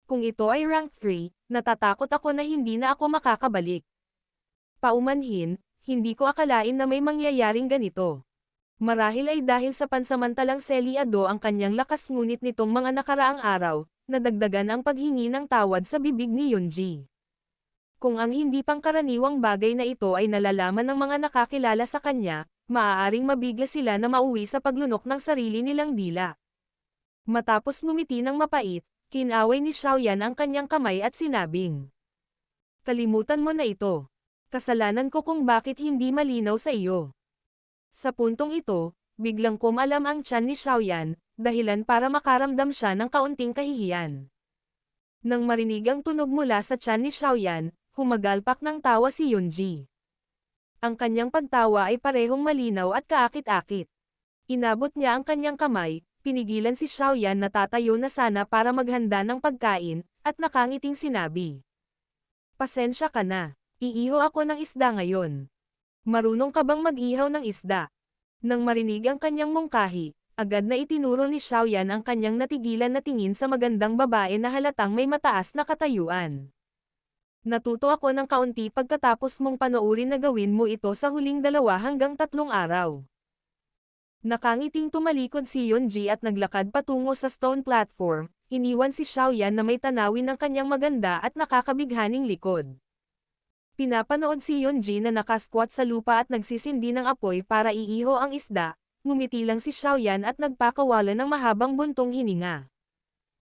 [SPEAKER 1] Kung ito ay rank 3, natatakot ako na hindi na ako makakabalik. Paumanhin, hindi ko akalain na may mangyayaring ganito. Marahil ay dahil sa pansamantalang selyado ang kanyang lakas ngunit nitong mga nakaraang araw, nadagdagan ang paghingi ng tawad sa bibig ni Yunji. Kung ang hindi pangkaraniwang bagay na ito ay nalalaman ng mga nakakilala sa kanya, maaaring mabigla sila na mauwi sa paglunok ng sarili nilang dila. Matapos ngumiti ng mapait, kinaway ni Xiaoyan ang kanyang kamay at sinabing, kalimutan mo na ito. Kasalanan ko kung bakit hindi malinaw sa iyo. Sa puntong ito, biglang kumalam ang tiyan ni Xiaoyan, dahilan para makaramdam siya ng kaunting kahihiyan. Nang marinig ang tunog mula sa tiyan ni Xiaoyan, humagalpak ng tawa si Yunji. Ang kanyang pagtawa ay parehong malinaw at kaakit-akit. Inabot niya ang kanyang kamay, pinigilan si Xiaoyan na tatayo na sana para maghanda ng pagkain, at nakangiting sinabi. Pasensya ka na, iiho ako ng isda ngayon. Marunong ka bang mag-ihaw ng isda? Nang marinig ang kanyang mungkahi, agad na itinuro ni Xiaoyan ang kanyang natigilan na tingin sa magandang babae na halatang may mataas na katayuan. Natuto ako ng kaunti pagkatapos mong panoorin na gawin mo ito sa huling 2 hanggang 3 araw. Nakangiting tumalikod si Yunji at naglakad patungo sa stone platform, iniwan si Xiaoyan na may tanawin ng kanyang maganda at nakakabighaning likod. Pinapanood si Yunji na nakasquat sa lupa at nagsisindi ng apoy para iiho ang isda, ngumiti lang si Xiaoyan at nagpakawala ng mahabang buntong hininga.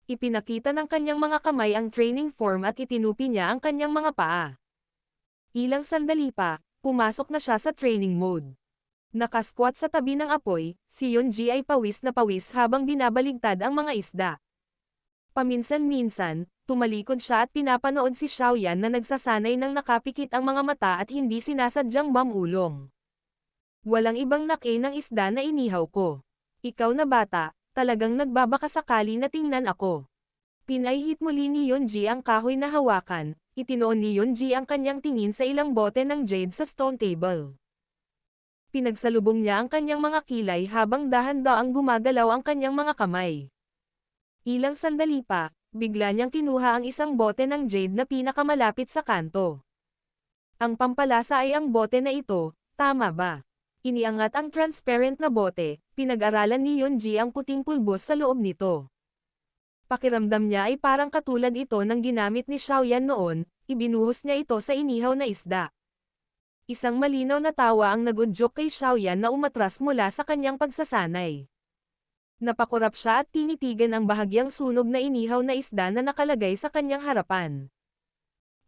[SPEAKER 1] Ipinakita ng kanyang mga kamay ang training form at itinupi niya ang kanyang mga paa. Ilang sandali pa, pumasok na siya sa training mode. Nakasquat sa tabi ng apoy, si Yunji ay pawis na pawis habang binabaligtad ang mga isda. Paminsan-minsan, tumalikod siya at pinapanood si Xiaoyan na nagsasanay ng nakapikit ang mga mata at hindi sinasadyang mamulong. Walang ibang nake ng isda na inihaw ko. Ikaw na bata, talagang nagbabakasakali na tingnan ako. Pinaihit muli ni Yunji ang kahoy na hawakan, itinoon ni Yunji ang kanyang tingin sa ilang bote ng jade sa stone table. Pinagsalubong niya ang kanyang mga kilay habang dahan-daang gumagalaw ang kanyang mga kamay. Ilang sandali pa, bigla niyang kinuha ang isang bote ng jade na pinakamalapit sa kanto. Ang pampalasa ay ang bote na ito, tama ba? Iniangat ang transparent na bote, pinag-aralan ni Yunji ang puting pulbos sa loob nito. Pakiramdam niya ay parang katulad ito ng ginamit ni Xiaoyan noon, ibinuhos niya ito sa inihaw na isda. Isang malinaw na tawa ang nagudyok kay Xiaoyan na umatras mula sa kanyang pagsasanay. Napakurap siya at tinitigan ang bahagyang sunog na inihaw na isda na nakalagay sa kanyang harapan.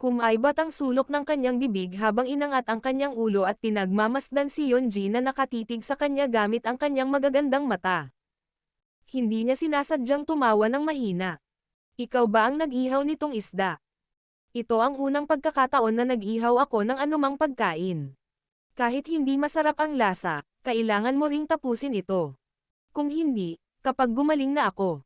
[SPEAKER 1] Kumaibot ang sulok ng kanyang bibig habang inangat ang kanyang ulo at pinagmamasdan si Yunji na nakatitig sa kanya gamit ang kanyang magagandang mata. Hindi niya sinasadyang tumawa ng mahina. Ikaw ba ang nag-ihaw nitong isda? Ito ang unang pagkakataon na nag-ihaw ako ng anumang pagkain. Kahit hindi masarap ang lasa, kailangan mo ring tapusin ito. Kung hindi, kapag gumaling na ako.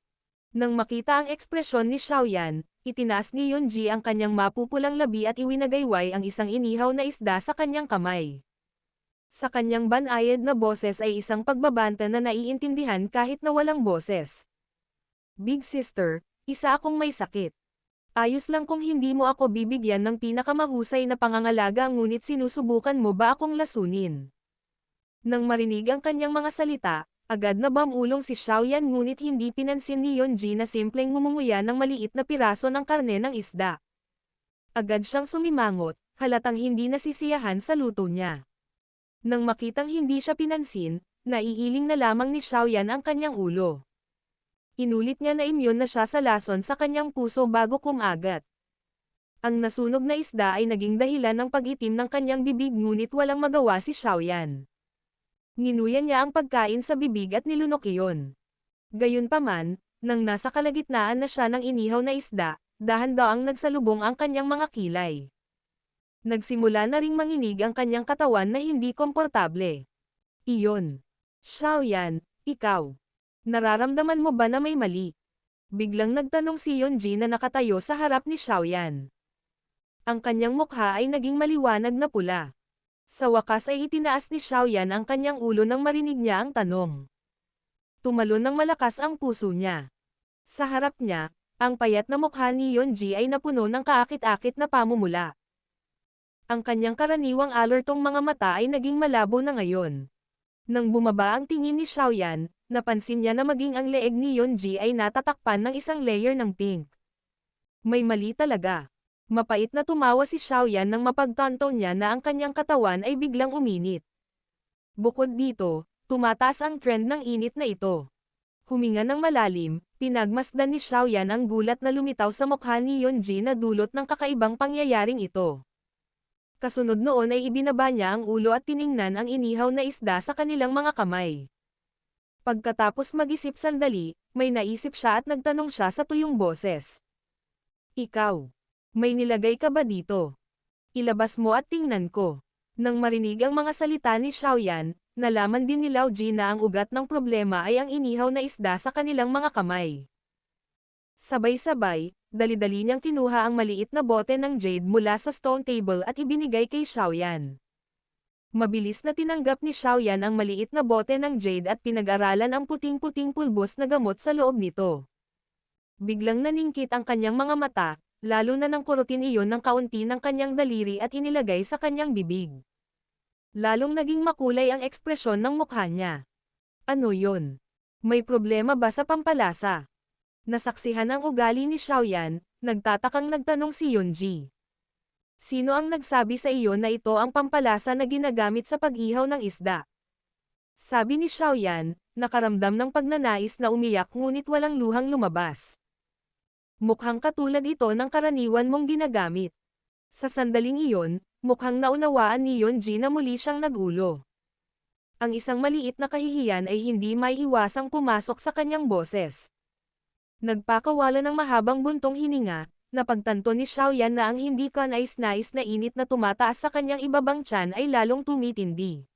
[SPEAKER 1] Nang makita ang ekspresyon ni Xiaoyan, itinaas ni Yunji ang kanyang mapupulang labi at iwinagayway ang isang inihaw na isda sa kanyang kamay. Sa kanyang banayad na boses ay isang pagbabanta na naiintindihan kahit na walang boses. Big sister, isa akong may sakit. Ayos lang kung hindi mo ako bibigyan ng pinakamahusay na pangangalaga ngunit sinusubukan mo ba akong lasunin? Nang marinig ang kanyang mga salita, agad na bumulong si Xiaoyan ngunit hindi pinansin ni Yunji na simpleng ngumunguya ng maliit na piraso ng karne ng isda. Agad siyang sumimangot, halatang hindi nasisiyahan sa luto niya. Nang makitang hindi siya pinansin, naiiling na lamang ni Xiaoyan ang kanyang ulo. Inulit niya na imyon na siya sa lason sa kanyang puso bago kumagat. Ang nasunog na isda ay naging dahilan ng pag-itim ng kanyang bibig ngunit walang magawa si Xiaoyan. Ninuyan niya ang pagkain sa bibig at nilunok iyon. Gayunpaman, nang nasa kalagitnaan na siya ng inihaw na isda, dahan-daang nagsalubong ang kanyang mga kilay. Nagsimula na ring manginig ang kanyang katawan na hindi komportable. Iyon. Xiaoyan, ikaw. Nararamdaman mo ba na may mali? Biglang nagtanong si Yunji na nakatayo sa harap ni Xiaoyan. Ang kanyang mukha ay naging maliwanag na pula. Sa wakas ay itinaas ni Xiaoyan ang kanyang ulo nang marinig niya ang tanong. Tumalon ng malakas ang puso niya. Sa harap niya, ang payat na mukha ni Yunji ay napuno ng kaakit-akit na pamumula. Ang kanyang karaniwang alertong mga mata ay naging malabo na ngayon. Nang bumaba ang tingin ni Xiaoyan, napansin niya na maging ang leeg ni Yunji ay natatakpan ng isang layer ng pink. May mali talaga. Mapait na tumawa si Xiaoyan nang mapagtanto niya na ang kanyang katawan ay biglang uminit. Bukod dito, tumataas ang trend ng init na ito. Huminga ng malalim, pinagmasdan ni Xiaoyan ang gulat na lumitaw sa mukha ni Yunji na dulot ng kakaibang pangyayaring ito. Kasunod noon ay ibinaba niya ang ulo at tiningnan ang inihaw na isda sa kanilang mga kamay. Pagkatapos mag-isip sandali, may naisip siya at nagtanong siya sa tuyong boses. Ikaw. May nilagay ka ba dito? Ilabas mo at tingnan ko. Nang marinig ang mga salita ni Xiaoyan, nalaman din ni Lao Ji na ang ugat ng problema ay ang inihaw na isda sa kanilang mga kamay. Sabay-sabay, dali-dali niyang kinuha ang maliit na bote ng jade mula sa stone table at ibinigay kay Xiaoyan. Mabilis na tinanggap ni Xiaoyan ang maliit na bote ng jade at pinag-aralan ang puting-puting pulbos na gamot sa loob nito. Biglang naningkit ang kanyang mga mata, lalo na nang kurutin iyon ng kaunti ng kanyang daliri at inilagay sa kanyang bibig. Lalong naging makulay ang ekspresyon ng mukha niya. Ano yon? May problema ba sa pampalasa? Nasaksihan ang ugali ni Xiaoyan, nagtatakang nagtanong si Yunji. Sino ang nagsabi sa iyo na ito ang pampalasa na ginagamit sa pag-ihaw ng isda? Sabi ni Xiaoyan, nakaramdam ng pagnanais na umiyak ngunit walang luhang lumabas. Mukhang katulad ito ng karaniwan mong ginagamit. Sa sandaling iyon, mukhang naunawaan ni Yunji na muli siyang nagulo. Ang isang maliit na kahihiyan ay hindi maiiwasang pumasok sa kanyang boses. Nagpakawala ng mahabang buntong hininga, napagtanto ni Xiaoyan na ang hindi kanais-nais na init na tumataas sa kanyang ibabang tiyan ay lalong tumitindi.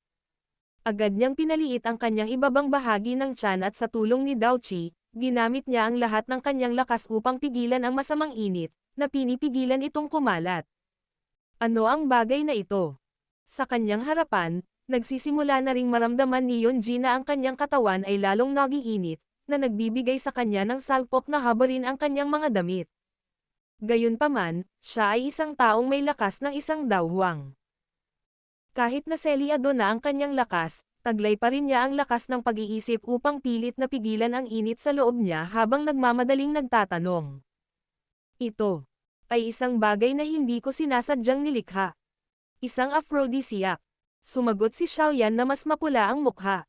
[SPEAKER 1] Agad niyang pinaliit ang kanyang ibabang bahagi ng tiyan at sa tulong ni Daochi, ginamit niya ang lahat ng kanyang lakas upang pigilan ang masamang init, na pinipigilan itong kumalat. Ano ang bagay na ito? Sa kanyang harapan, nagsisimula na ring maramdaman ni Yunji na ang kanyang katawan ay lalong nagiinit, na nagbibigay sa kanya ng salpok na habarin ang kanyang mga damit. Gayunpaman, siya ay isang taong may lakas ng isang dawhwang. Kahit na selyado na ang kanyang lakas, taglay pa rin niya ang lakas ng pag-iisip upang pilit na pigilan ang init sa loob niya habang nagmamadaling nagtatanong. Ito ay isang bagay na hindi ko sinasadyang nilikha. Isang aphrodisiac. Sumagot si Xiaoyan na mas mapula ang mukha.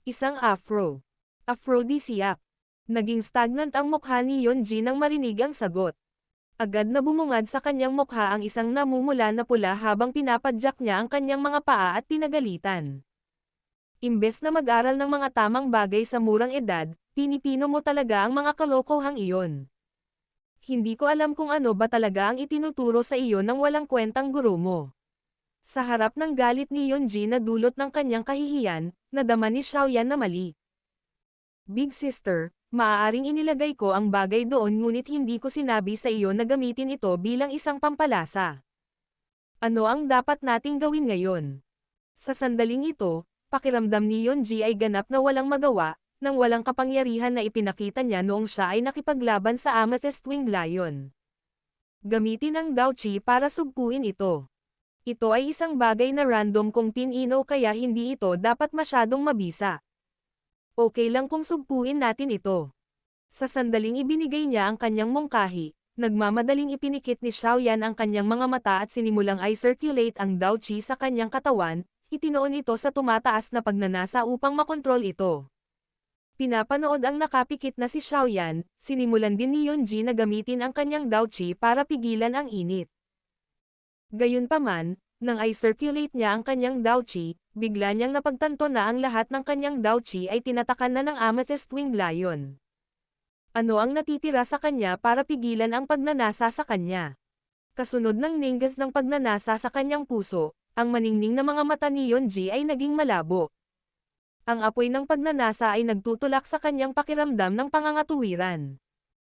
[SPEAKER 1] Isang aphrodisiac. Naging stagnant ang mukha ni Yunji nang marinig ang sagot. Agad na bumungad sa kanyang mukha ang isang namumula na pula habang pinapadyak niya ang kanyang mga paa at pinagalitan. Imbes na mag-aral ng mga tamang bagay sa murang edad, pinipino mo talaga ang mga kalokohang iyon. Hindi ko alam kung ano ba talaga ang itinuturo sa iyo ng walang kwentang guro mo. Sa harap ng galit ni Yunji na dulot ng kanyang kahihiyan, nadama ni Xiaoyan na mali. Big sister, maaaring inilagay ko ang bagay doon ngunit hindi ko sinabi sa iyo na gamitin ito bilang isang pampalasa. Ano ang dapat nating gawin ngayon? Sa sandaling ito, pakiramdam ni Yunji ay ganap na walang magawa, nang walang kapangyarihan na ipinakita niya noong siya ay nakipaglaban sa Amethyst Winged Lion. Gamitin ang Daochi para sugpuin ito. Ito ay isang bagay na random kung pinino kaya hindi ito dapat masyadong mabisa. Okay lang kung sugpuin natin ito. Sa sandaling ibinigay niya ang kanyang mungkahi, nagmamadaling ipinikit ni Xiaoyan ang kanyang mga mata at sinimulang i-circulate ang Daochi sa kanyang katawan, itinoon ito sa tumataas na pagnanasa upang makontrol ito. Pinapanood ang nakapikit na si Xiaoyan, sinimulan din ni Yunji na gamitin ang kanyang Daochi para pigilan ang init. Gayunpaman, nang i-circulate niya ang kanyang Daochi, bigla niyang napagtanto na ang lahat ng kanyang Daochi ay tinatakan na ng Amethyst Winged Lion. Ano ang natitira sa kanya para pigilan ang pagnanasa sa kanya? Kasunod ng ninggas ng pagnanasa sa kanyang puso, ang maningning na mga mata ni Yonji ay naging malabo. Ang apoy ng pagnanasa ay nagtutulak sa kanyang pakiramdam ng pangangatuwiran.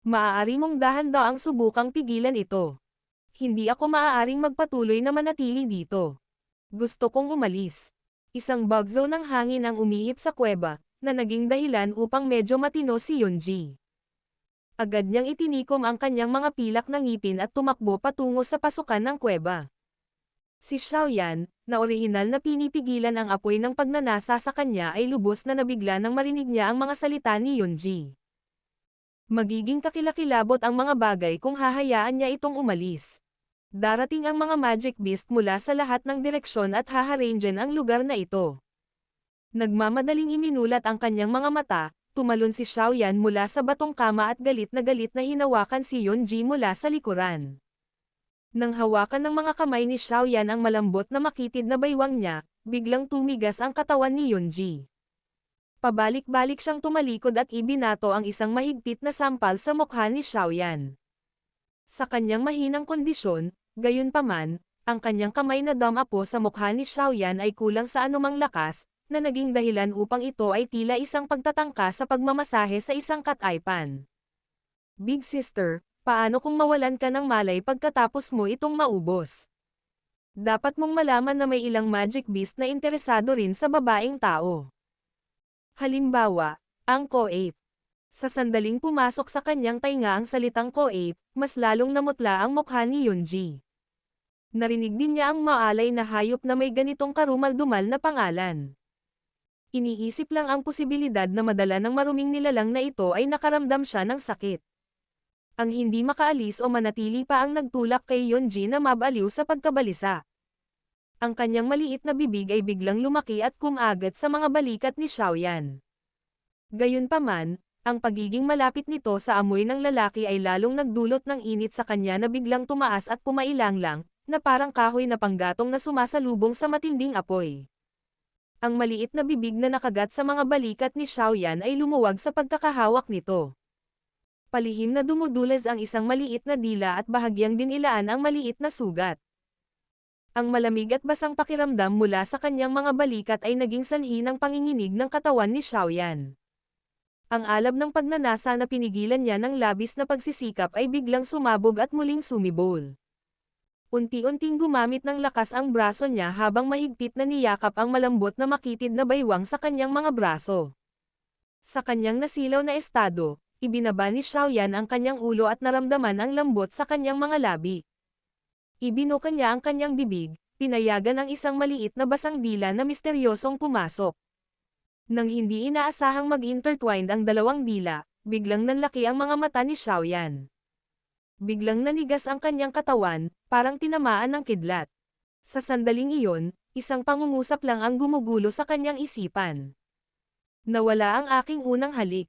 [SPEAKER 1] Maaari mong dahan-daang subukang pigilan ito. Hindi ako maaaring magpatuloy na manatili dito. Gusto kong umalis. Isang bagzo ng hangin ang umihip sa kuweba, na naging dahilan upang medyo matino si Yonji. Agad niyang itinikom ang kanyang mga pilak na ngipin at tumakbo patungo sa pasukan ng kuweba. Si Xiaoyan, na orihinal na pinipigilan ang apoy ng pagnanasa sa kanya ay lubos na nabigla nang marinig niya ang mga salita ni Yonji. Magiging kakilakilabot ang mga bagay kung hahayaan niya itong umalis. Darating ang mga magic beast mula sa lahat ng direksyon at haharangen ang lugar na ito. Nagmamadaling iminulat ang kanyang mga mata, tumalon si Xiaoyan mula sa batong kama at galit na hinawakan si Yonji mula sa likuran. Nang hawakan ng mga kamay ni Xiaoyan ang malambot na makitid na baywang niya, biglang tumigas ang katawan ni Yonji. Pabalik-balik siyang tumalikod at ibinato ang isang mahigpit na sampal sa mukha ni Xiaoyan. Sa kanyang mahinang kondisyon, gayunpaman, ang kanyang kamay na damapo sa mukha ni Xiaoyan ay kulang sa anumang lakas, na naging dahilan upang ito ay tila isang pagtatangka sa pagmamasahe sa isang kataypan. Big Sister, paano kung mawalan ka ng malay pagkatapos mo itong maubos? Dapat mong malaman na may ilang magic beast na interesado rin sa babaeng tao. Halimbawa, ang Ko-Ape. Sa sandaling pumasok sa kanyang tainga ang salitang Ko-Ape, mas lalong namutla ang mukha ni Yonji. Narinig din niya ang maalay na hayop na may ganitong karumal-dumal na pangalan. Iniisip lang ang posibilidad na madala ng maruming nilalang na ito ay nakaramdam siya ng sakit. Ang hindi makaalis o manatili pa ang nagtulak kay Yonji na mabaliw sa pagkabalisa. Ang kanyang maliit na bibig ay biglang lumaki at kumagat sa mga balikat ni Xiaoyan. Gayunpaman, ang pagiging malapit nito sa amoy ng lalaki ay lalong nagdulot ng init sa kanya na biglang tumaas at pumailang-lang, na parang kahoy na panggatong na sumasalubong sa matinding apoy. Ang maliit na bibig na nakagat sa mga balikat ni Xiaoyan ay lumuwag sa pagkakahawak nito. Palihim na dumudulas ang isang maliit na dila at bahagyang dinilaan ang maliit na sugat. Ang malamig at basang pakiramdam mula sa kanyang mga balikat ay naging sanhi ng panginginig ng katawan ni Xiaoyan. Ang alab ng pagnanasa na pinigilan niya ng labis na pagsisikap ay biglang sumabog at muling sumibol. Unti-unting gumamit ng lakas ang braso niya habang mahigpit na niyakap ang malambot na makitid na baywang sa kanyang mga braso. Sa kanyang nasilaw na estado, ibinaba ni Xiaoyan ang kanyang ulo at naramdaman ang lambot sa kanyang mga labi. Ibinuka niya ang kanyang bibig, pinayagan ang isang maliit na basang dila na misteryosong pumasok. Nang hindi inaasahang mag-intertwined ang dalawang dila, biglang nanlaki ang mga mata ni Xiaoyan. Biglang nanigas ang kanyang katawan, parang tinamaan ng kidlat. Sa sandaling iyon, isang pangungusap lang ang gumugulo sa kanyang isipan. Nawala ang aking unang halik.